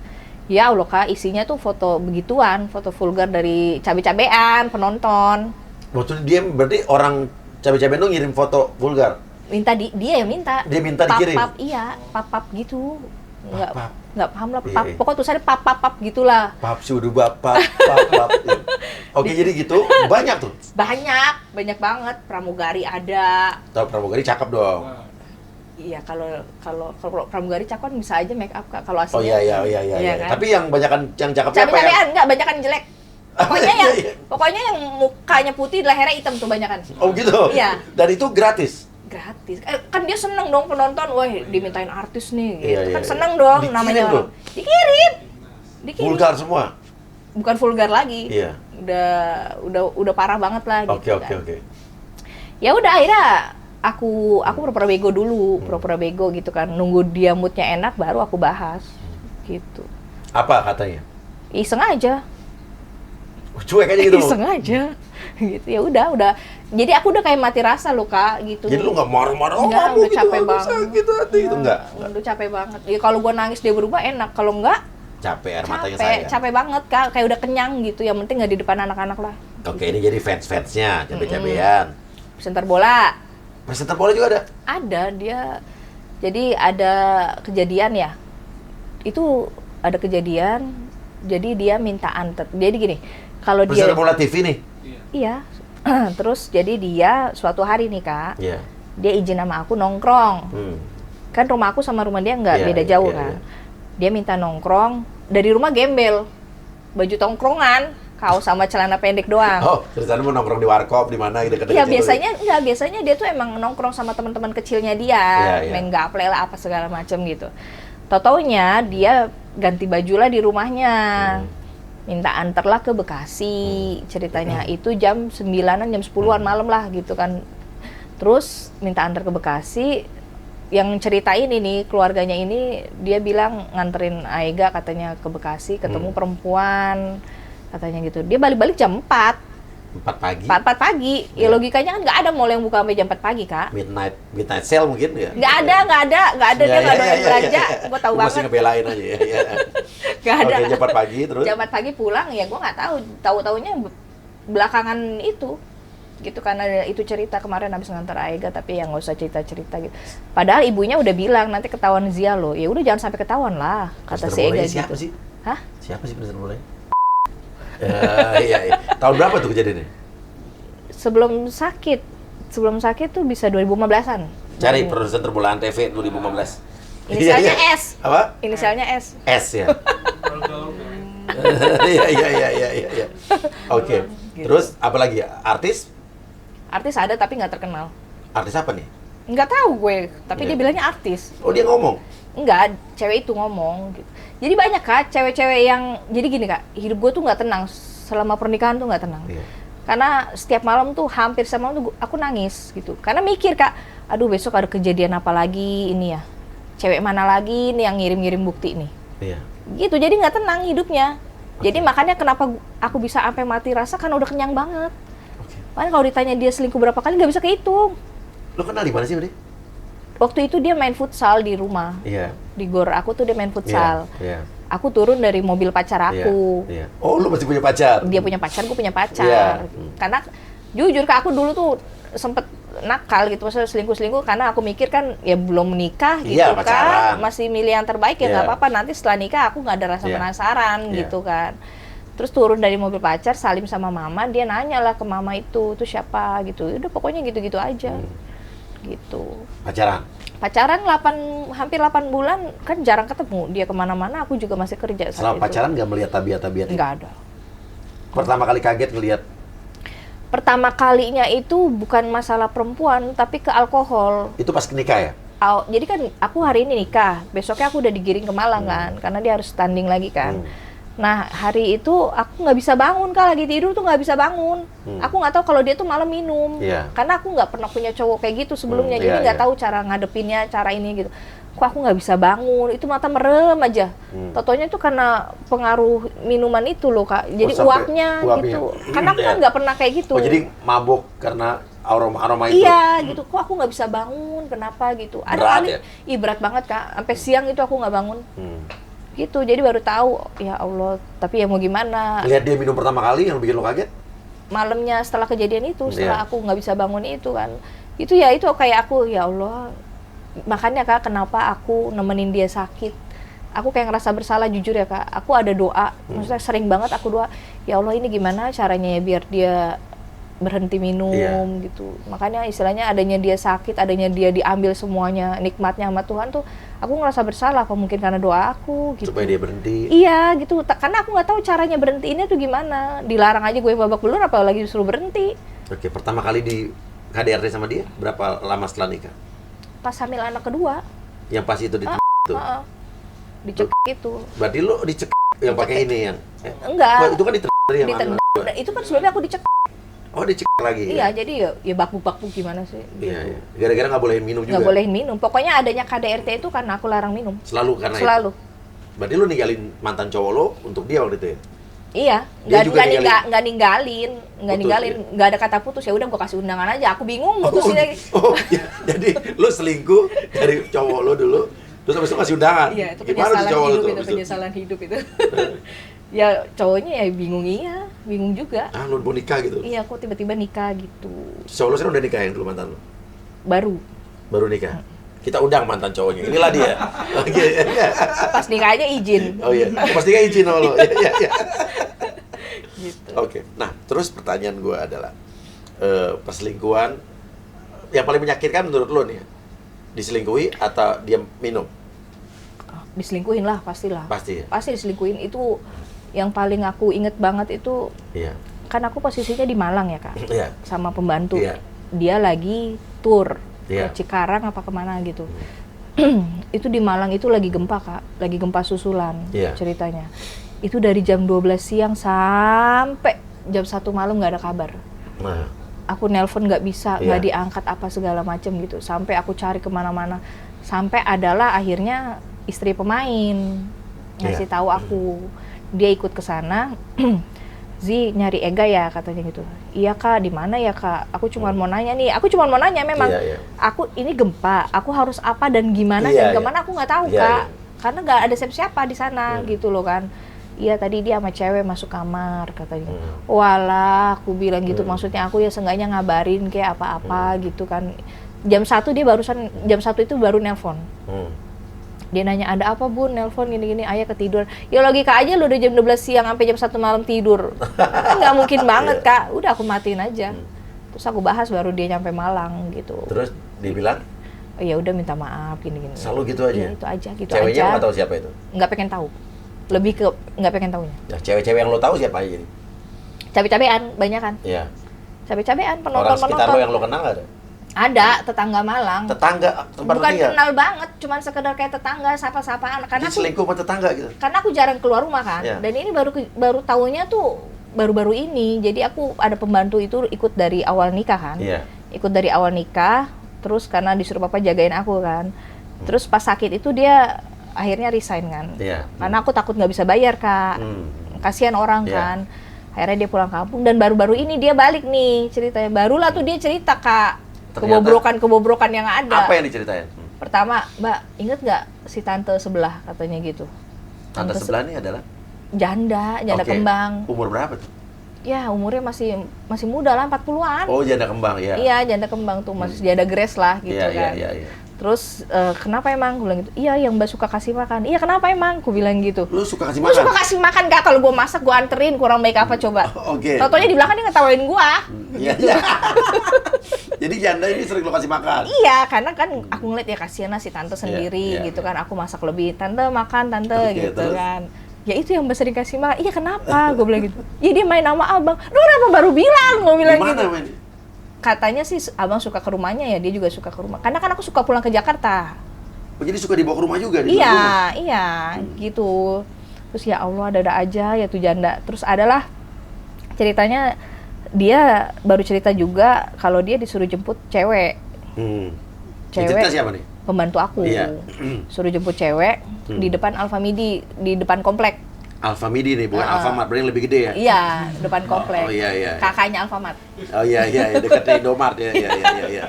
Ya Allah Kak, isinya tuh foto begituan, foto vulgar dari cabe-cabean penonton. Waktu dia berarti orang cabe-cabean tuh ngirim foto vulgar? Dia yang minta. Dia minta dikirim? Pap-pap, iya, pap-pap gitu. Nggak paham lah, Iya. pokoknya tulisannya pap-pap gitulah. Pap sudu bapak, pap. Oke, jadi gitu, banyak tuh? Banyak banget. Pramugari ada. Tahu pramugari cakep dong. Iya, kalau pramugari cakep kan bisa aja make up Kak. Kalau Oh aslinya. iya. Kan? Tapi yang banyakan yang cakepnya apa ya? Cabe-cabean enggak, banyakan jelek. Iya. Pokoknya yang mukanya putih, lehernya hitam tuh banyakan. Oh gitu? Iya. Dan itu gratis? Gratis. Kan dia seneng dong penonton, wah dimintain artis nih gitu. Iya, Kan iya. seneng dong Dikirim namanya tuh? orang. Dikirim. Vulgar semua? Bukan vulgar lagi. Iya. Udah parah banget lah gitu. Oke. Ya udah akhirnya aku pura-pura bego dulu, pura-pura bego gitu kan. Nunggu dia moodnya enak baru aku bahas. Gitu. Apa katanya? Iseng aja. Cuek aja gitu? Iseng aja. Gitu. Ya udah. Jadi aku udah kayak mati rasa loh Kak gitu. Jadi lu nggak marah-marah? Enggak, Kamu udah gitu, capek aku banget. sakit hati gitu, enggak? Udah capek banget. Ya kalau gua nangis dia berubah enak, kalau enggak Capek air matanya saya. capek banget Kak, kayak udah kenyang gitu. Yang penting nggak di depan anak-anak lah. Oke, ini jadi fans-fansnya, cabe-cabean. Presenter bola. Presenter bola juga ada? Ada, dia. Jadi ada kejadian ya. Itu ada kejadian. Jadi dia minta antet. Jadi gini, kalau dia Presenter bola TV nih? Iya. Terus jadi dia suatu hari nih Kak, Iya. dia izin sama aku nongkrong. Kan rumah aku sama rumah dia nggak Iya, beda iya, jauh iya, kan. iya. Dia minta nongkrong, dari rumah gembel, baju tongkrongan, kaos sama celana pendek doang. Oh, ceritanya mau nongkrong di warkop di mana gitu? Iya biasanya dia tuh emang nongkrong sama teman-teman kecilnya dia, Iya. main gaple lah apa segala macam gitu. Tau-taunya dia ganti baju lah di rumahnya. Minta antar lah ke Bekasi, ceritanya itu jam 9-an, jam 10-an malam lah gitu kan. Terus minta antar ke Bekasi, yang ceritain ini, keluarganya ini, dia bilang nganterin Aega katanya ke Bekasi, ketemu perempuan, katanya gitu. Dia balik-balik jam 4 pagi? 4 pagi, ya logikanya kan nggak ada mall yang buka sampai jam 4 pagi Kak. Midnight sale mungkin ya? Nggak ada, dia nggak doyan belanja, gue tahu Masih banget. ngebelain aja ya. Nggak ada. Oke, jam 4 pagi terus? Jam 4 pagi pulang, ya gue nggak tahu-taunya belakangan itu, gitu karena itu cerita kemarin habis ngantar Aega, tapi ya nggak usah cerita gitu. Padahal ibunya udah bilang nanti ketahuan Zia loh, ya udah jangan sampai ketahuan lah, kata si Ega gitu. Siapa sih? Hah? Siapa sih presenter bolanya? Iya. Tahun berapa tuh kejadiannya? Sebelum sakit tuh bisa 2015-an. Cari presenter bola Antv 2015. Inisialnya Iya. S. Apa? Inisialnya S. S ya. Iya. Oke. Terus apa lagi? Artis? Artis ada tapi nggak terkenal. Artis apa nih? Nggak tahu gue, tapi Iya. dia bilangnya artis. Oh, dia ngomong. Enggak, cewek itu ngomong gitu. Jadi banyak Kak, cewek-cewek yang, jadi gini Kak, hidup gue tuh nggak tenang, selama pernikahan tuh nggak tenang. Iya. Karena setiap malam tuh, hampir setiap malam tuh aku nangis gitu. Karena mikir Kak, aduh besok ada kejadian apa lagi ini ya. Cewek mana lagi nih yang ngirim-ngirim bukti nih. Iya. Gitu, jadi nggak tenang hidupnya. Jadi makanya kenapa aku bisa sampai mati rasa, karena udah kenyang banget. Oke. Makanya kalau ditanya dia selingkuh berapa kali, nggak bisa kehitung. Lu kenal di mana sih, Udi? Waktu itu dia main futsal di rumah. Iya. Di gor aku tuh dia main futsal. Iya. Aku turun dari mobil pacar aku. Iya. Oh, lu masih punya pacar? Dia punya pacar, gue punya pacar. Iya. Karena jujur Kak, aku dulu tuh sempet nakal gitu, maksudnya selingkuh-selingkuh karena aku mikir kan ya belum menikah gitu Iya, kan, pacaran. masih milih yang terbaik ya nggak Iya. apa-apa, nanti setelah nikah aku nggak ada rasa Iya. penasaran Iya. gitu kan. Terus turun dari mobil pacar, salim sama mama, dia nanya lah ke mama itu siapa gitu, udah pokoknya gitu-gitu aja. Gitu. Pacaran hampir 8 bulan, kan jarang ketemu, dia kemana-mana, aku juga masih kerja saat Selama itu. pacaran nggak melihat tabiat-tabiat? Nggak ada. Pertama kali kaget ngelihat? Pertama kalinya itu bukan masalah perempuan, tapi ke alkohol. Itu pas nikah ya? Jadi kan aku hari ini nikah, besoknya aku udah digiring ke Malang kan, karena dia harus tanding lagi kan. Nah hari itu aku nggak bisa bangun, Kak, lagi tidur tuh nggak bisa bangun. Aku nggak tahu kalau dia tuh malam minum, karena aku nggak pernah punya cowok kayak gitu sebelumnya, jadi nggak tahu cara ngadepinnya, cara ini gitu. Kok aku nggak bisa bangun, itu mata merem aja. Totonya tuh karena pengaruh minuman itu loh, Kak. Jadi uapnya gitu. Karena aku kan nggak pernah kayak gitu. Oh jadi mabuk karena aroma itu? Iya gitu, kok aku nggak bisa bangun, kenapa gitu. Ada berat kali, ya? berat banget, Kak. Sampai siang itu aku nggak bangun. Gitu, jadi baru tahu, ya Allah. Tapi ya mau gimana. Lihat dia minum pertama kali yang bikin lo kaget? Malamnya setelah kejadian itu, setelah aku nggak bisa bangun itu kan. Itu ya, itu kayak aku, ya Allah. Makanya, Kak, kenapa aku nemenin dia sakit. Aku kayak ngerasa bersalah, jujur ya, Kak. Aku ada doa, maksudnya sering banget aku doa, ya Allah ini gimana caranya ya biar dia berhenti minum gitu. Makanya istilahnya adanya dia sakit, adanya dia diambil semuanya nikmatnya sama Tuhan tuh, aku ngerasa bersalah. Apa mungkin karena doa aku gitu. Supaya dia berhenti. Iya gitu, karena aku nggak tahu caranya berhentiinnya tuh gimana. Dilarang aja gue babak belur, apalagi disuruh berhenti. Oke, pertama kali di KDRT sama dia berapa lama setelah nikah? Pas hamil anak kedua. Yang pas itu itu? Dicek itu. Berarti lo dicek yang pakai ini yang? Enggak. Itu kan yang itu kan sebelumnya aku dicek. Oh, dicek lagi? Iya, jadi ya bakbuk-bakbuk gimana sih? Iya, iya. Gara-gara nggak bolehin minum juga? Nggak bolehin minum. Pokoknya adanya KDRT itu karena aku larang minum. Selalu karena Selalu. Itu? Berarti lo ninggalin mantan cowok lo untuk dia waktu itu ya? Iya, nggak ninggalin, Ya? nggak ada kata putus. Ya udah gue kasih undangan aja. Aku bingung putusinnya. Ya, jadi lo selingkuh dari cowok lo dulu, terus habis itu kasih undangan. Iya, itu penyesalan hidup itu, penyesalan hidup itu. Ya cowoknya ya bingung juga. Ah, lo mau nikah gitu? Iya, kok tiba-tiba nikah gitu. Cowok lo sekarang udah nikah yang dulu mantan lo? Baru Nikah? Kita undang mantan cowoknya, inilah dia. Oke. Pas nikahnya izin. Oh iya, pas nikah izin sama lo. Iya. Gitu. Oke, nah terus pertanyaan gue adalah perselingkuhan yang paling menyakitkan menurut lo nih, diselingkuhi atau dia minum? Diselingkuhin lah, pastilah. Pasti ya? Pasti diselingkuhin. Itu yang paling aku inget banget itu. Iya. Kan aku posisinya di Malang ya, Kak. Iya. Sama pembantu. Iya. Dia lagi tour Iya. ke Cikarang apa kemana gitu. Itu di Malang itu lagi gempa, Kak. Lagi gempa susulan ceritanya. Itu dari jam 12 siang sampai jam 1 malam nggak ada kabar. Nah. Aku nelpon nggak bisa, nggak diangkat apa segala macam gitu. Sampai aku cari kemana-mana. Sampai adalah akhirnya istri pemain ngasih tahu aku. Dia ikut ke sana. Zi, nyari Ega ya, katanya gitu. Iya, Kak, di mana ya, Kak? Aku cuma mau nanya nih. Aku cuma mau nanya memang. Aku ini gempa, aku harus apa dan gimana dan kemana aku nggak tahu, Kak. Karena nggak ada siapa-siapa di sana gitu loh kan. Iya, tadi dia sama cewek masuk kamar, katanya. Walah, aku bilang gitu. Maksudnya aku ya seenggaknya ngabarin kayak apa-apa gitu kan. Jam 1 dia barusan, jam 1 itu baru nelpon. Dia nanya, ada apa Bun, nelpon gini-gini, ayah ketiduran. Ya logika aja lu udah jam 12 siang sampai jam 1 malam tidur. Nggak mungkin banget, Kak. Udah aku matiin aja. Terus aku bahas baru dia nyampe Malang gitu. Terus dibilang? Oh, ya udah minta maaf gini-gini. Selalu gitu aja? Ya, itu aja, gitu ceweknya aja. nggak tahu siapa itu? Nggak pengen tahu. Lebih ke nggak pengen tahunya. Nah, cewek-cewek yang lo tahu siapa aja nih? Cabe-cabean, banyak kan? Iya. Cabe-cabean, Orang sekitar lo yang lo kenal nggak ada? Ada, tetangga Malang. Tetangga, tempat bukan tinggal? Kenal banget, cuman sekedar kayak tetangga, sapa-sapaan. Karena aku selingkuh sama tetangga gitu? Karena aku jarang keluar rumah kan, dan ini baru tahunya tuh baru-baru ini. Jadi aku ada pembantu itu ikut dari awal nikah kan, ikut dari awal nikah, terus karena disuruh papa jagain aku kan. Terus pas sakit itu dia akhirnya resign kan, karena aku takut nggak bisa bayar, Kak. Kasihan orang kan. Akhirnya dia pulang kampung dan baru-baru ini dia balik nih ceritanya. Barulah tuh dia cerita, Kak. Kebobrokan yang ada. Apa yang diceritain? Pertama, Mbak, inget nggak si tante sebelah, katanya gitu. Tante sebelah ini adalah? Janda kembang. Umur berapa tuh? Ya, umurnya masih muda lah, 40-an. Oh, janda kembang ya? Iya, janda kembang tuh, masih janda Grace lah gitu kan. Iya. Terus, kenapa emang? Gue bilang gitu, iya yang Mbak suka kasih makan. Iya, kenapa emang? Gue bilang gitu. Lu suka kasih makan? Lu suka kasih makan, Kak, kalau gue masak, gue anterin, kurang baik apa coba. Oke. Tau-taunya di belakang dia ngetawain gue. Iya. Jadi janda ini sering lo kasih makan? Iya, karena kan aku ngeliat ya kasihan si tante sendiri gitu kan. Aku masak lebih, tante makan, tante gitu terus? Kan. Ya itu yang sering kasih makan. Iya kenapa? Gue bilang gitu. Ya dia main sama abang. Lu kenapa baru bilang? Gue bilang Gimana gitu. main? Katanya sih abang suka ke rumahnya ya, dia juga suka ke rumah. Karena kan aku suka pulang ke Jakarta. Oh, jadi suka dibawa ke rumah juga? Iya, gitu. Terus ya Allah, ada aja ya tuh janda. Terus adalah ceritanya dia baru cerita juga kalau dia disuruh jemput cewek. Yang cerita siapa nih? Pembantu aku. Iya. Suruh jemput cewek di depan Alfamidi, di depan komplek. Alfamidi nih, bukan Alfamart, berarti yang lebih gede ya? Iya, depan komplek. Oh iya. Kakaknya Alfamart. Oh iya, dekat Indomaret ya.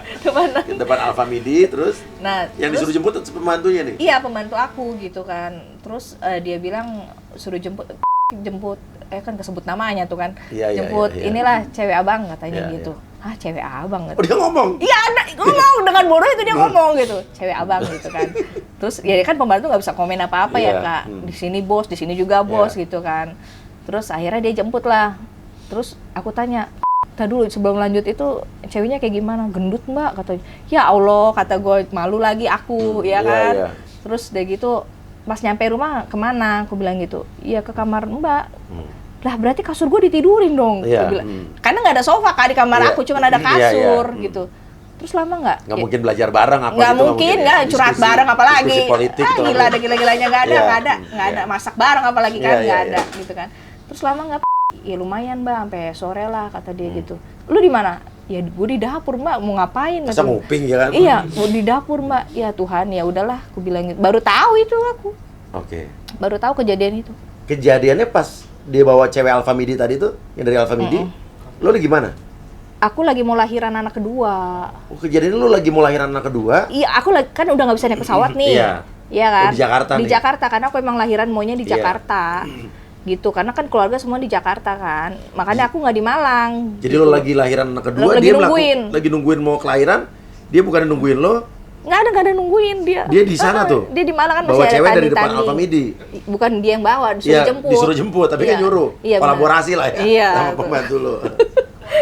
Depan Alfamidi, terus Nah, yang terus, disuruh jemput pembantunya nih? Iya, pembantu aku gitu kan. Terus dia bilang suruh jemput kan kesebut namanya tuh kan. Iya, jemput iya. inilah cewek abang katanya Iya, gitu. Ah, cewek abang Oh, gitu. dia ngomong? Iya, ngomong dengan bodoh itu dia ngomong gitu. Cewek abang gitu kan. Terus ya kan pembantu nggak bisa komen apa-apa ya, Iya, Kak. Di sini bos, di sini juga bos Iya. gitu kan. Terus akhirnya dia jemput lah. Terus aku tanya, "Tadi dulu sebelum lanjut itu ceweknya kayak gimana? Gendut, Mbak?" katanya. Ya Allah, kata gue, malu lagi aku, ya Iya, kan. iya. Terus udah gitu pas nyampe rumah kemana? Aku bilang gitu. Iya ke kamar Mbak. Lah berarti kasur gue ditidurin dong. Iya, Aku bilang. Karena nggak ada sofa Kak di kamar Iya. aku, cuma ada Iya, kasur iya. gitu. Terus lama nggak? Nggak mungkin belajar bareng apa Nggak gitu? mungkin, ya? nggak curhat Diskusi- bareng apalagi. Diskusi politik tuh. Gila ada gila-gilanya nggak ada, Iya, nggak ada iya. masak bareng apalagi kan Iya, nggak iya, ada gitu kan. Terus lama nggak? Ya lumayan Mbak, sampai sore lah kata dia gitu. Lu di mana? Ya gue di dapur Mbak, mau ngapain? Masa Kata- nguping ya kan? Iya, mau di dapur Mbak. Ya Tuhan, ya udahlah, aku bilang gitu. Baru tahu itu aku. Oke. Baru tahu kejadian itu. Kejadiannya pas dia bawa cewek Alfamidi tadi tuh, yang dari Alfamidi, lo lagi mana? Aku lagi mau lahiran anak kedua. Oh, kejadian lu lagi mau lahiran anak kedua? Iya, aku kan udah nggak bisa naik pesawat nih. Iya. Iya kan? Oh, di Jakarta Di nih. Jakarta, karena aku emang lahiran maunya di Iya. Jakarta. Gitu, karena kan keluarga semua di Jakarta kan. Makanya aku nggak di Malang. Jadi gitu. lo lagi lahiran anak kedua, Lagi dia nungguin. lagi nungguin mau kelahiran, dia bukan nungguin lo, Nggak ada nungguin dia. Dia di sana tuh? Dia di Malang kan bawa masih ada cewek dari depan tanding-tanding. Alfamidi. Bukan dia yang bawa, disuruh Iya, jemput. disuruh jemput, tapi kan Iya. nyuruh. Iya, benar. Kolaborasi lah ya, Iya, sama betul. pembantu lo.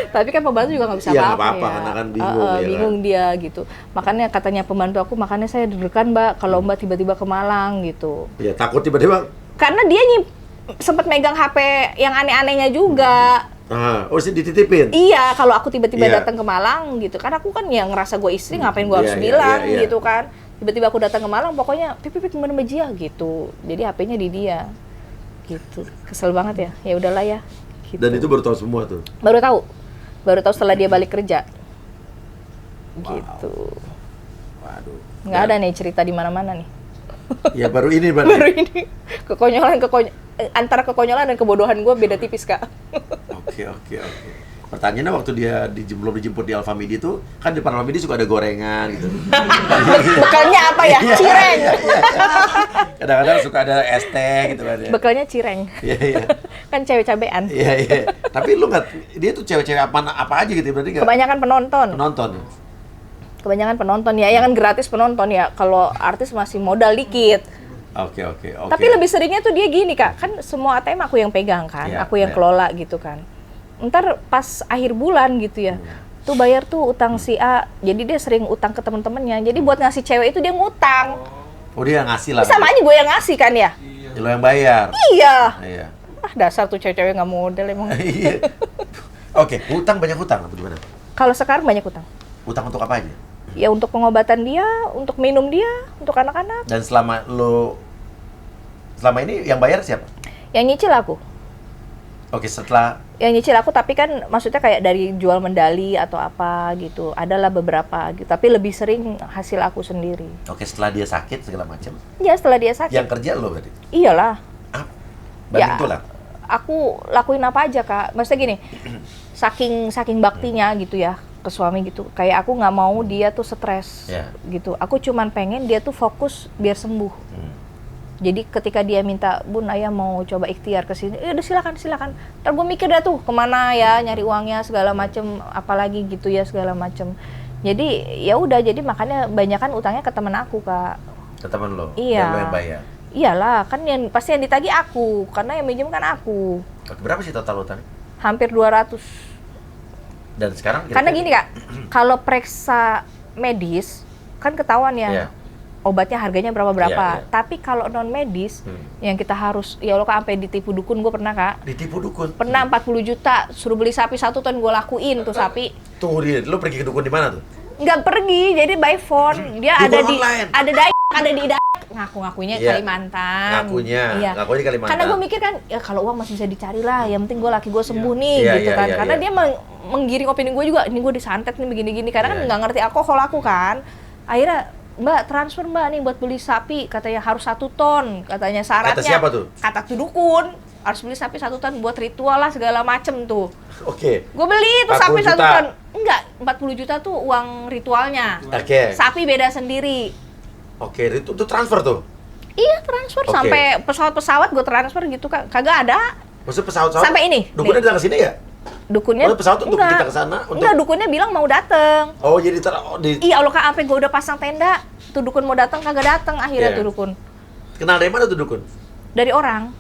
Tapi kan pembantu juga nggak bisa Iya, nggak apa-apa apa-apa, ya. karena kan bingung, ya kan? bingung dia gitu. Makanya katanya pembantu aku, makanya saya deg-degan Mbak kalau Mbak tiba-tiba ke Malang gitu. Iya, takut tiba-tiba. Karena dia sempat megang HP yang aneh-anehnya juga. Oh, sih dititipin. Iya, kalau aku tiba-tiba Iya. datang ke Malang gitu kan, aku kan yang ngerasa gue istri, ngapain gue harus Iya, bilang iya. gitu kan. Tiba-tiba aku datang ke Malang, pokoknya pipip mana Bajia gitu. Jadi HP-nya di dia. Gitu. Kesel banget ya. Ya udahlah ya. Gitu. Dan itu baru tahu semua tuh. Baru tahu setelah dia balik kerja. Gitu. Waduh. Nggak ada nih cerita di mana-mana nih. Ya baru ini berarti. Baru ini antara kekonyolan dan kebodohan gue beda tipis Kak. Oke. Pertanyaannya waktu dia belum dijemput di Alfamidi tuh, kan di depan Alfamidi suka ada gorengan gitu. Bekalnya apa ya? Iya, Cireng. Kadang-kadang suka ada es teh gitu kan ya. Bekalnya cireng. Iya. Kan cewek cabean. Iya. Tapi lu nggak, dia tuh cewek-cewek apa aja gitu berarti nggak? Kebanyakan penonton. Kebanyakan penonton ya, yang kan gratis penonton ya. Kalau artis masih modal dikit. Oke. Tapi lebih seringnya tuh dia gini Kak, kan semua ATM aku yang pegang kan, Iya, aku yang iya. kelola gitu kan. Ntar pas akhir bulan gitu ya, tuh bayar tuh utang si A, jadi dia sering utang ke temen-temennya. Jadi buat ngasih cewek itu dia ngutang. Oh, dia ngasih lah. Sama aja gue yang ngasih kan ya. Ya, lo yang bayar. Iya. Iya. Ah dasar tuh cewek-cewek nggak model emang. Iya. Oke, banyak hutang apa gimana? Kalau sekarang banyak utang. Utang untuk apa aja? Ya untuk pengobatan dia, untuk minum dia, untuk anak-anak. Dan selama ini yang bayar siapa? Yang nyicil aku. Oke, setelah Yang nyicil aku, tapi kan maksudnya kayak dari jual medali atau apa gitu. Adalah beberapa gitu, tapi lebih sering hasil aku sendiri. setelah dia sakit segala macam. Ya setelah dia sakit. Yang kerja lo berarti? Iyalah. Banting Ya. tulang. Aku lakuin apa aja Kak. Maksudnya gini, saking baktinya gitu ya ke suami gitu. Kayak aku nggak mau dia tuh stres Ya. gitu. Aku cuman pengen dia tuh fokus biar sembuh. Jadi ketika dia minta, Bun, ayah mau coba ikhtiar ke sini, udah silakan. Ntar gue mikir dah tuh kemana ya, nyari uangnya segala macem, apalagi gitu ya segala macem. Jadi ya udah, jadi makanya banyakan utangnya ke teman aku Kak. Ke teman lo. Iya. Dan lo yang bayar. Iyalah, kan yang pasti yang ditagih aku, karena yang minjem kan aku. Oke, berapa sih total utang? Hampir 200. Dan sekarang Karena gini Kak, kalau periksa medis kan ketahuan ya. Iya. obatnya harganya berapa. Iya, iya. Tapi kalau non medis yang kita harus, ya Allah Kak, sampai ditipu dukun, gue pernah Kak. Ditipu dukun. Pernah 40 juta suruh beli sapi 1 ton, gue lakuin tuh sapi. Tunggu dia, lu pergi ke dukun di mana tuh? Nggak pergi, jadi by phone. Dia Dukun online. ada di ngaku-ngakunya Iya. Kalimantan. Ngakunya Kalimantan. Karena gue mikir kan, ya kalau uang masih bisa dicari lah, yang penting gue laki gue sembuh nih, Iya, gitu iya, kan. iya, Karena iya. dia menggiring opini gue juga, ini gue disantet nih begini-gini. Karena kan Iya. nggak ngerti alkohol aku kan. Akhirnya, Mbak transfer Mbak nih buat beli sapi, katanya harus 1 ton, katanya syaratnya. Kata siapa tuh? Kata tuh dukun, harus beli sapi 1 ton buat ritual lah segala macem tuh. Oke. Gue beli tuh 40 sapi 1 juta. ton. Enggak, 40 juta tuh uang ritualnya. Oke. Sapi beda sendiri. Oke, itu transfer tuh. Iya, transfer Oke. sampai pesawat-pesawat gue transfer gitu Kak. Kagak ada. Maksudnya pesawat-pesawat. Sampai ini, Dukunnya nih. datang ke sini ya? Dukunnya Oh, pesawat untuk kita ke sana untuk- Enggak, dukunnya bilang mau dateng. Oh, jadi Iya, Allah Kak, sampai gue udah pasang tenda, tuh dukun mau datang kagak datang akhirnya Iya. tuh dukun. kenal dari mana tuh dukun? Dari orang.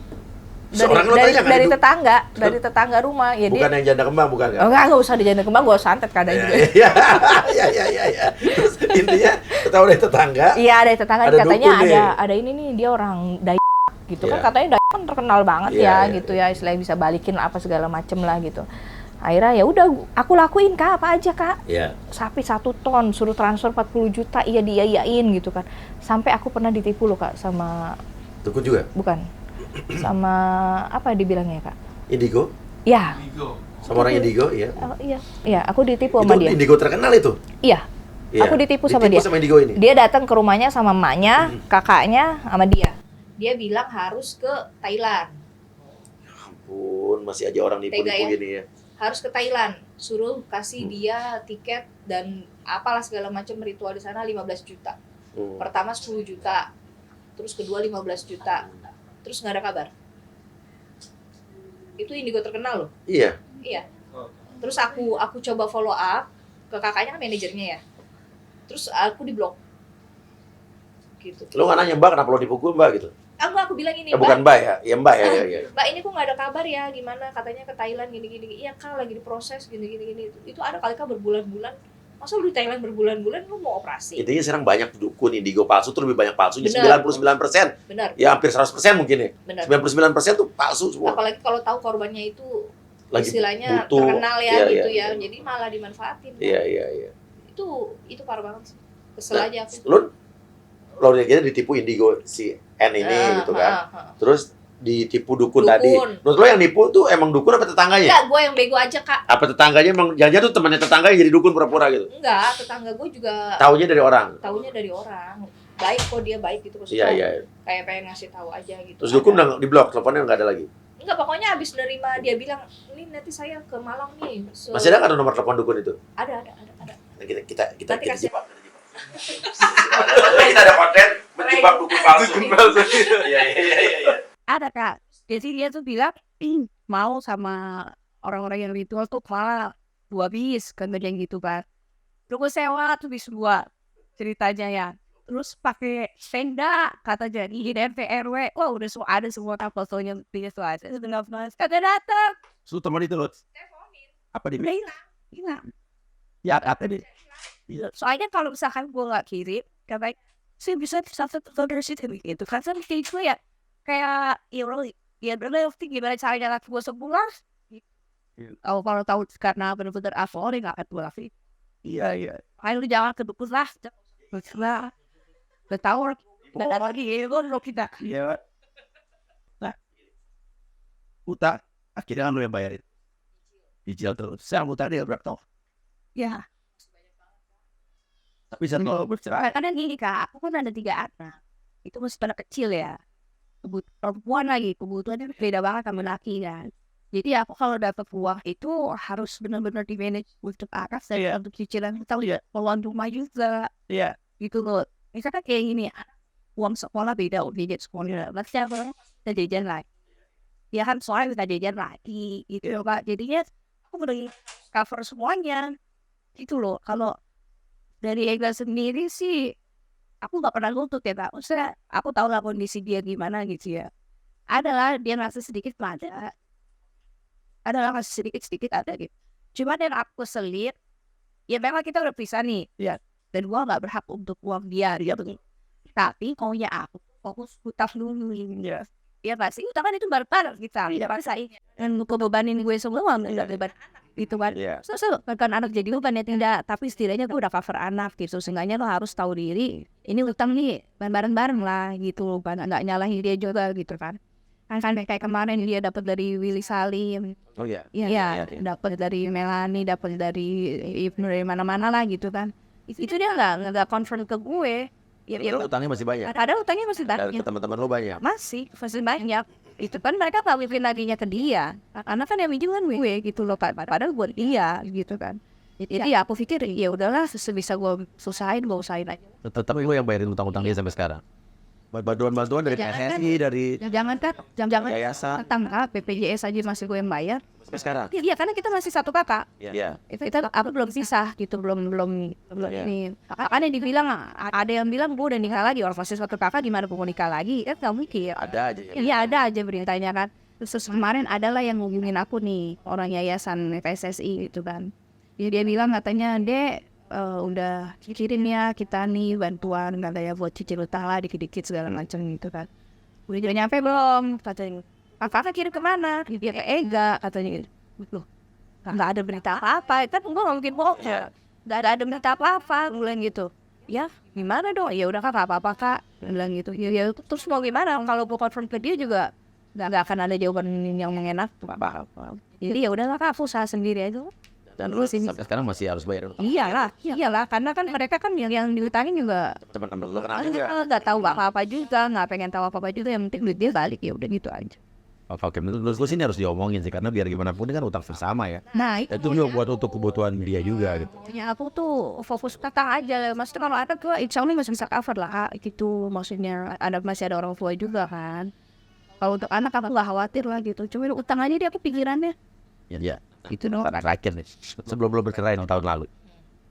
Seorang lo tanya nggak dari itu? tetangga, dari tetangga rumah. Ya Bukan yang janda kembang, bukan kan? Oh, enggak usah dijadiin kembang, gue santet kadang juga. Iya, iya. Terus intinya tahu dari tetangga. Iya, ada tetangga Ada katanya dukun nih. ada ini nih, dia orang Dayak gitu kan, Iya. katanya Dayak kan terkenal banget Iya, ya iya, gitu ya, istilahnya bisa balikin apa segala macem lah gitu. Akhirnya ya udah aku lakuin Kak, apa aja Kak. Iya. Sapi 1 ton suruh transfer 40 juta, iya diiyain gitu kan. Sampai aku pernah ditipu loh Kak sama Dukun juga. bukan sama apa dibilangnya Kak? Indigo. Ya. Sama orang Indigo, iya. Oh, iya. Iya, aku ditipu Itu sama dia. Indigo terkenal itu. Iya. Iya. Aku ditipu sama dia. Sama Indigo ini. Dia datang ke rumahnya sama emaknya, kakaknya, sama dia. Dia bilang harus ke Thailand. Ampun, masih aja orang nipu-nipu Tega ya? gini ya. Harus ke Thailand. Suruh kasih dia tiket dan apalah segala macam ritual di sana 15 juta. Pertama 10 juta. Terus kedua 15 juta. Terus nggak ada kabar. Itu Indigo terkenal loh. Iya. Iya. Terus aku coba follow up ke kakaknya kan manajernya ya. Terus aku diblok. Gitu. Lo nggak nanya Mbak, kenapa lo dipukul Mbak gitu? Aku bilang ini, Bukan Mbak ya? Ya Mbak ya. Mbak ini kok nggak ada kabar ya, gimana katanya ke Thailand gini-gini. Iya Kak, lagi diproses gini-gini. Itu ada kali Kak berbulan-bulan. Masa lu di Thailand berbulan-bulan lu mau operasi? Intinya sekarang banyak dukun Indigo palsu tuh lebih banyak palsunya. Benar. 99%. Benar. Ya hampir 100% mungkin ya. Benar. 99% tuh palsu semua. Apalagi kalau tahu korbannya itu Lagi istilahnya butuh. terkenal ya Iya, gitu iya, ya. Jadi malah dimanfaatin. Kan? Iya. Itu parah banget sih. Kesel Nah, aja aku. Lo kira ditipu Indigo si N ini gitu kan. Terus ditipu dukun tadi. Menurut lo yang nipu tuh emang dukun apa tetangganya? Enggak, gue yang bego aja Kak. Apa tetangganya emang jangan tuh temannya tetangga yang jadi dukun pura-pura gitu? Enggak, tetangga gue juga Taunya dari orang. taunya dari orang. Baik kok, dia baik gitu maksudnya. Iya. Kayak pengen ngasih tahu aja gitu. Terus dukun udah di-blok, teleponnya nggak ada lagi. Enggak, pokoknya abis nerima dia bilang, "Ini nanti saya ke Malang nih." Masih ada nggak nomor telepon dukun itu? Ada. Nah, kita Nanti kasih. jebak. Kita ada konten menjebak dukun palsu. Iya. Ada Kak, jadi dia tuh bilang mau sama orang-orang yang ritual tuh malah 2 bis kan yang gitu kan. Terus sewa tuh bis 2 ceritanya ya. Terus pakai tenda kata jadi RT RW. Wah udah ada semua fotonya dia tuh ada. Kata datang. Su teman itu loh. Apa dia? Hilang. Ya apa dia? Soalnya kalau misalkan gue nggak kirim, kayak saya bisa satu dari situ gitu. Kan kayak gue ya kayak ya berarti gimana caranya laki gue sebulan. Kalau tahu karena benar-benar afori nggak akan gue lagi. Iya. Ayo lu jangan ke dukun lah. Udah tahu lagi itu lo kita. Iya. Nah, utang akhirnya kan lo yang bayarin. Cicil terus. Saya utang dia berapa tahun? Ya. Tapi saya kalau bercerai. Kadang gini Kak, aku kan ada 3 anak. Itu masih pada kecil ya. Perempuan lagi, kebutuhannya beda banget sama laki kan. Jadi aku kalau dapat uang itu harus benar-benar di-manage untuk anak saya untuk cicilan hutang ya. Pengeluaran rumah juga. Iya. Gitu loh. Misalkan kayak gini, uang sekolah beda, biaya sekolah. Berarti aku kita jajan lagi. Ya kan soalnya kita jajan lagi gitu loh Kak. Jadinya aku udah cover semuanya. Gitu loh. Kalau dari Ega sendiri sih, aku nggak pernah nuntut ya Kak. Maksudnya aku tahu lah kondisi dia gimana gitu ya. Ada lah, dia ngasih sedikit ada. Ada lah ngasih sedikit ada gitu. Cuma yang aku keselin, ya memang kita udah pisah nih. Iya. Dan gua nggak berhak untuk uang dia gitu. Tapi maunya aku fokus utang dulu. Ya nggak sih, utang kan itu bareng kita tidak rasain. Dan bebanin gue semua nggak beban itu kan. Kan anak jadi beban ya tidak, tapi setidaknya gue udah cover anak gitu. Seenggaknya lo harus tahu diri. Ini utang nih bareng-bareng lah gitu kan, nggak nyalahin dia juga gitu kan. Kan kayak kemarin dia dapat dari Willy Salim. Oh iya. Iya, dapat dari Melanie, dapat dari Ibnu, dari mana-mana lah gitu kan. Itu dia nggak confront ke gue. Padahal utangnya masih banyak. Padahal utangnya masih Dan banyak. ke teman-teman lo banyak. Masih banyak. Itu kan mereka nggak within laginya ke dia. Karena kan yang minjem kan gue gitu loh. Padahal buat dia gitu kan. Jadi ya aku pikir ya udahlah sebisa gue gue usahain aja. Tapi lo yang bayarin utang-utang dia sampai sekarang. Bantuan-bantuan dari PSSI, dari Jangan yayasan tetangga BPJS aja masih gue yang bayar. sampai sekarang. Iya karena kita masih satu kakak. Iya. Itu aku belum pisah gitu, belum ini. Kan yang dibilang ada yang bilang gue udah nikah lagi, orang masih satu kakak gimana mau nikah lagi? Kan nggak mungkin. Ada aja. Iya ada aja beritanya kan. Terus kemarin adalah yang ngubungin aku nih, orang yayasan PSSI gitu kan. Dia bilang katanya, Dek, udah kirim ya kita nih bantuan katanya buat cicil utang lah dikit-dikit segala macam gitu kan. Udah nyampe belum? Katanya. Kakak kirim kemana? Dia ke Ega katanya. Loh, nggak ada berita apa-apa. Kan gue nggak mungkin bohong. Nggak ada berita apa-apa. Gue bilang gitu. Ya gimana dong? Ya udah kak, apa-apa kak. Gue bilang gitu. Ya terus mau gimana? Kalau gue confirm ke dia juga nggak akan ada jawaban yang mengenak. Apa-apa. Jadi ya udahlah kak, aku usaha sendiri aja. Dan lu sampai sekarang masih harus bayar utang. Iyalah, karena kan mereka kan yang diutangin juga Teman-teman lu kenal juga. nggak tahu apa-apa juga, nggak pengen tahu apa-apa juga, yang penting duit dia balik, ya udah gitu aja. Oke, menurut gue sini harus diomongin sih, karena biar gimana pun ini kan utang bersama ya. Nah Itu juga buat untuk kebutuhan dia juga gitu. ya aku tuh fokus utang aja, maksudnya kalau ada gue insya Allah masih bisa cover lah gitu, maksudnya masih ada orang tua juga kan. Kalau untuk anak aku nggak khawatir lah gitu, cuma utang aja dia aku pikirannya. Ya. Itu dong. Terakhir nih, sebelum lo bercerai tahun lalu,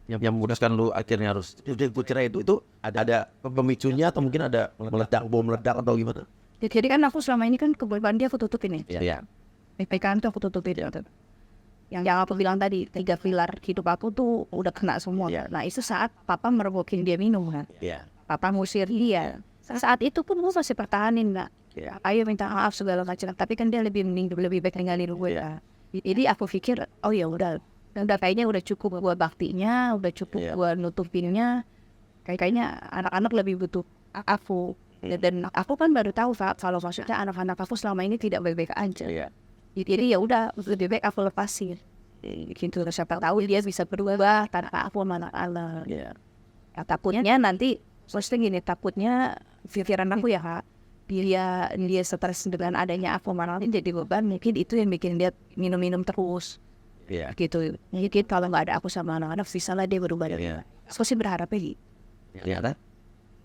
yang memutuskan lu akhirnya harus gue cerai itu ada pemicunya atau mungkin ada bom meledak atau gimana? Jadi kan aku selama ini kan kebebasan dia aku tutupin ya. Iya. PPKM tuh aku tutupin. Yang aku bilang tadi 3 pilar hidup aku tuh udah kena semua. Iya. Nah itu saat papa merobokin dia minum kan. Iya. Papa ngusir dia. Saat itu pun gue masih pertahanin nggak. Iya. Ayo minta maaf segala macam. Tapi kan dia lebih baik ninggalin gue. Iya. Jadi aku pikir oh ya udah kayaknya udah cukup buat baktinya, udah cukup buat nutupinnya. Kayaknya anak-anak lebih butuh aku. Dan aku kan baru tahu Pak, kalau maksudnya anak-anak aku selama ini tidak baik-baik aja. Iya. Jadi ya udah lebih baik aku lepasin. Gitu, siapa tahu dia bisa berubah tanpa aku sama anak-anak. Iya. Ya, takutnya nanti, maksudnya gini, takutnya pikiran aku ya Kak, dia stres dengan adanya aku malah jadi beban, mungkin itu yang bikin dia minum-minum terus. Iya. Gitu. Mungkin kalau nggak ada aku sama anak-anak, bisa lah dia berubah. Iya. Aku sih berharapnya gitu. Iya kan?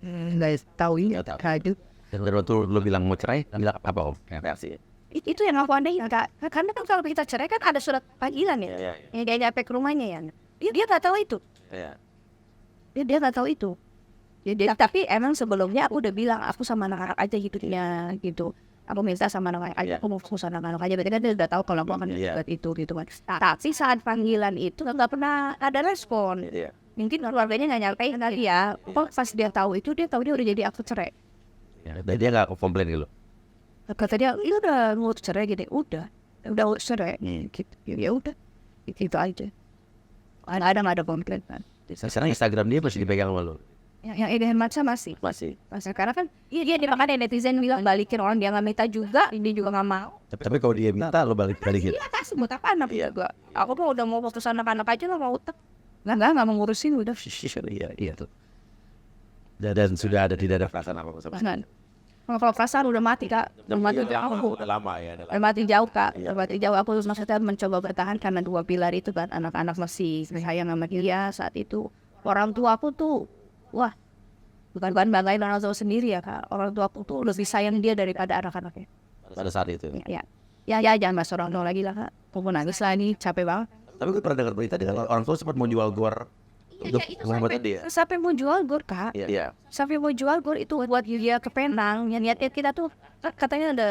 Nggak tahu ini. Nggak tahu. Dan waktu lu bilang mau cerai, bilang apa om? Reaksi. Itu yang aku andain Kak. Karena kan kalau kita cerai kan ada surat panggilan ya. Iya. Yang dia nyampe ke rumahnya ya. Dia nggak tahu itu. Iya. Dia nggak tahu itu. Tapi emang sebelumnya aku udah bilang aku sama anak-anak aja hidupnya gitu. Aku minta sama anak-anak aja, aku mau fokus sama anak-anak aja. Berarti kan dia udah tahu kalau aku akan buat itu gitu kan. Tapi saat panggilan itu nggak pernah ada respon. Iya. Mungkin keluarganya nggak nyampein kali ya. Kok pas dia tahu itu, dia tahu dia udah jadi aku cerai. Ya, dan dia nggak komplain gitu. Kata dia, iya udah mau cerai gini, udah cerai. Gitu. Ya udah, itu aja. Nggak ada komplain kan. Sekarang Instagram dia masih dipegang sama lu? Yang Eden Matcha masih. Karena kan dia makanya netizen bilang balikin, orang dia nggak minta juga, dia juga nggak mau. Tapi kalau dia minta lo balikin. Iya kasih buat apa anak juga. Aku tuh udah mau fokus anak-anak aja lah, mau utang. Nggak mau ngurusin udah. Iya tuh. Dan sudah tidak ada perasaan apa sama. Kalau perasaan udah mati Kak. Udah lama ya. Udah mati jauh Kak. Udah mati jauh. Aku maksudnya mencoba bertahan karena 2 pilar itu kan. Anak-anak masih sayang sama dia saat itu. Orang tua aku tuh, wah, bukan banggain orang tua sendiri ya Kak. Orang tua aku tuh lebih sayang dia daripada anak-anaknya. Pada saat itu. Ya jangan bahas orang tua lagi lah Kak. Aku nangis lah ini, capek banget. Tapi gue pernah dengar berita dengan orang tua sempat mau jual gor untuk menghormati dia. Sampai mau jual gor Kak. Iya. Sampai mau jual gor itu buat dia ke Penang. Yang niatnya kita tuh katanya ada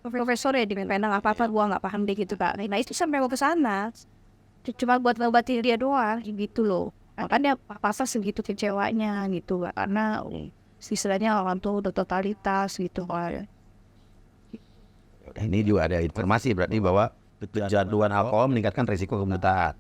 profesor ya di Penang, apa-apa gua nggak paham deh gitu Kak. Nah itu sampai mau ke sana. Cuma buat ngobatin dia doang gitu loh. Makanya papa segitu kecewanya gitu Kak. Karena istilahnya orang tua udah totalitas gitu. Ini juga ada informasi berarti bahwa kecanduan alkohol meningkatkan risiko kebutaan.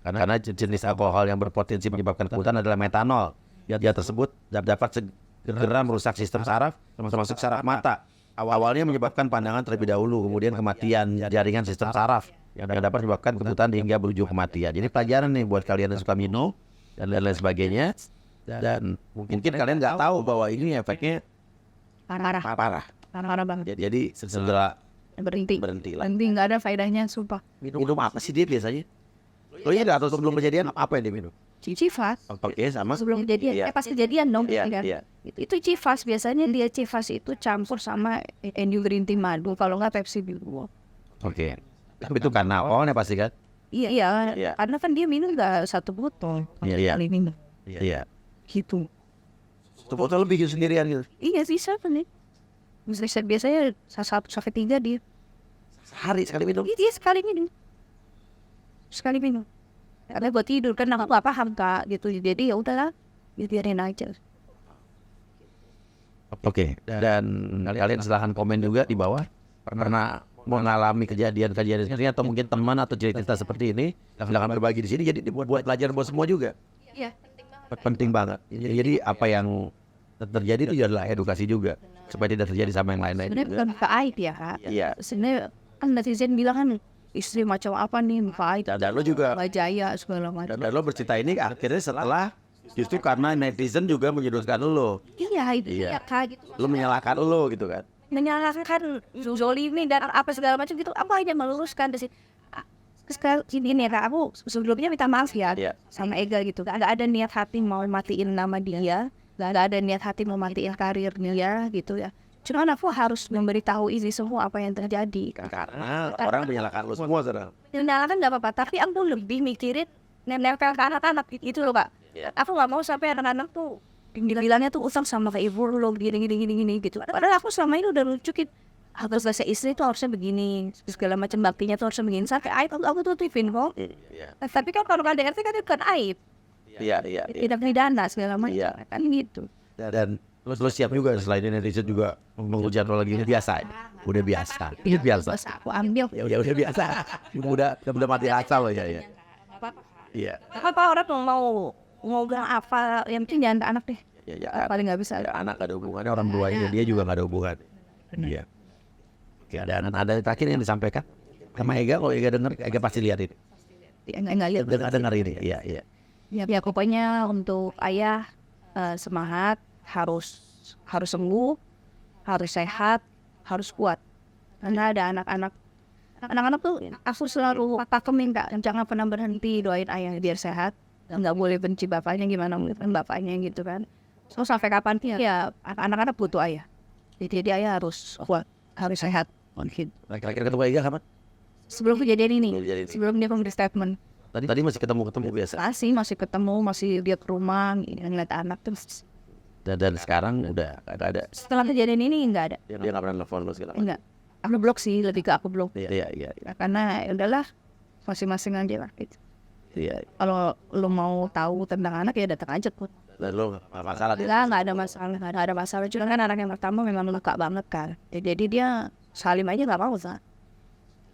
Karena jenis alkohol yang berpotensi menyebabkan kebutaan adalah metanol. Dia tersebut dapat segera merusak sistem saraf, termasuk saraf mata. Awalnya menyebabkan pandangan terlebih dahulu, kemudian kematian jaringan sistem saraf yang dapat menyebabkan kebutaan hingga berujung kematian. Jadi pelajaran nih buat kalian yang suka minum dan lain sebagainya. Dan mungkin kalian nggak tahu bahwa ini efeknya parah. Parah banget. Jadi segera Berhenti lah. Nggak ada faedahnya, sumpah. Minum apa sih dia biasanya? Lo ya nggak, atau sebelum kejadian apa yang dia minum? Cifas. Oke, sama. Sebelum kejadian, Iya. pas kejadian dong. Iya, kan? iya. Itu Cifas, biasanya dia Cifas itu campur sama Endu Green Tea madu, kalau nggak Pepsi Biru. Oke. Tapi itu karena awalnya pasti kan? Iya. Karena kan dia minum nggak 1 botol. Iya. Kali minum. Iya. Gitu. Itu botol lebih sendirian gitu. Iya bisa kan nih. Misalnya biasanya 1-3 dia. Sehari sekali minum. Iya dia sekali minum. Karena gue tidur kan aku nggak paham Kak gitu. Jadi ya udahlah, biarin aja. Oke. Dan kalian silahkan komen juga di bawah pernah mengalami kejadian ini, atau mungkin teman atau cerita seperti ini. Silahkan berbagi di sini. Jadi buat pelajaran buat semua juga. Iya. Penting banget. Jadi apa yang terjadi itu adalah edukasi juga supaya tidak terjadi sama yang lain-lain. Sebenarnya bukan muka aib ya Kak. Iya. Sebenarnya kan netizen bilang kan istri macam apa nih, muka aib. Dan lo juga. Bajaya segala macam. Dan lo bercerita ini akhirnya setelah justru karena netizen juga menyudutkan lo. Iya itu Iya. ya Kak gitu. Lo menyalahkan lo gitu kan. Menyalahkan zolimi dan apa segala macam gitu. Aku hanya meluruskan dari sekarang ini ya Kak, aku sebelumnya minta maaf ya Iya. sama Ega gitu. Gak ada niat hati mau matiin nama dia, gak ada niat hati mau matiin karirnya gitu ya. Cuman aku harus memberitahu ini semua apa yang terjadi. Karena orang menyalahkan lo semua sekarang. Menyalahkan gak apa-apa, tapi aku lebih mikirin nempel ke anak-anak gitu loh Kak. Iya. Aku gak mau sampai anak-anak tuh bilangnya tuh usang sama kayak ibu lo gini gitu. Padahal aku selama ini udah nunjukin harus bahasa istri itu harusnya begini, segala macam baktinya tuh harusnya begini. Sampai aib aku tutupin kok. Iya. Tapi kan kalau KDRT kan itu kan aib, Iya. tidak pidana segala macam Iya. kan gitu. Dan lo siap juga selain netizen juga menghujat lo lagi. Biasa. Udah biasa. Ini biasa. Terus aku ambil. Ya udah biasa. Udah mati asal lo ya. Iya. Apa orang tuh mau bilang apa, yang penting jangan anak deh. Ya, Paling nggak bisa. ya, anak gak ada hubungannya, orang tuanya dia juga gak ada hubungan. Iya. Oke, ada terakhir yang disampaikan sama Ega. Kalau Ega denger, Ega pasti lihat ini. Nggak lihat. Dengar ini. Iya. Ya pokoknya untuk ayah semangat, harus sembuh, harus sehat, harus kuat. Karena ada anak-anak tuh aku selalu pakemin Kak, jangan pernah berhenti doain ayah biar sehat. Nggak boleh benci bapaknya, gimana mungkin bapaknya gitu kan. So sampai kapan ya anak-anak butuh ayah. Jadi ayah harus kuat, harus sehat. Gitu. Kira-kira ketemu Ega kapan? Sebelum kejadian ini, sebelum dia memberi statement. Tadi masih ketemu biasa. Masih ketemu, masih lihat rumah, ngeliat anak terus. Dan sekarang udah gak ada. Setelah kejadian ini nggak ada. Dia nggak pernah telepon lo sekarang. Enggak. Aku blok sih, lebih ke aku blok. Iya. Karena ya udahlah, masing-masing aja lah gitu. Iya. Kalau lo mau tahu tentang anak ya datang aja pun. Dan lo nggak masalah dia. Nggak ada masalah. Cuma kan anak yang pertama memang luka banget kan. Jadi dia salim aja nggak mau sah.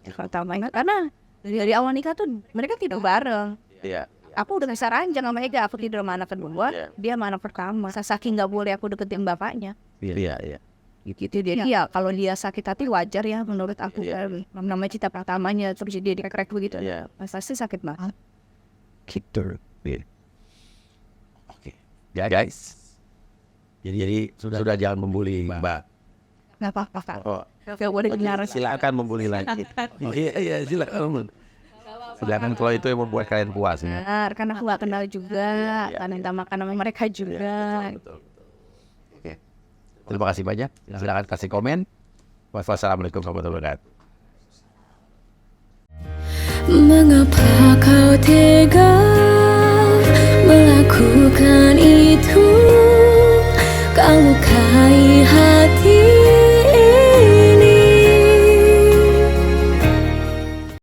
Pertama ingat karena dari awal nikah tuh mereka tidur bareng. Iya. Aku udah bisa ranjang sama Ega. Aku tidur sama anak kedua, Iya. dia sama anak pertama. Saking nggak boleh aku deketin bapaknya. Iya. Gitu dia. Iya, kalau dia sakit hati wajar ya menurut aku. Iya. Kan. Namanya cinta pertamanya terus dia dikrek begitu. Iya. Pasti sakit banget. Gitu. Oke. Ya guys. Jadi sudah jangan membuli Mbak. Nggak apa-apa Kak. Oh, Gak boleh dengar. silakan membuli lagi. Oh, iya silakan. Silakan kalau itu yang membuat kalian puas ya. Benar, karena aku gak kenal juga, kan minta makan sama mereka juga. Betul. Oke. Terima kasih banyak. Silakan kasih komen. Wassalamualaikum warahmatullahi wabarakatuh. Mengapa kau tega melakukan itu? Kau lukai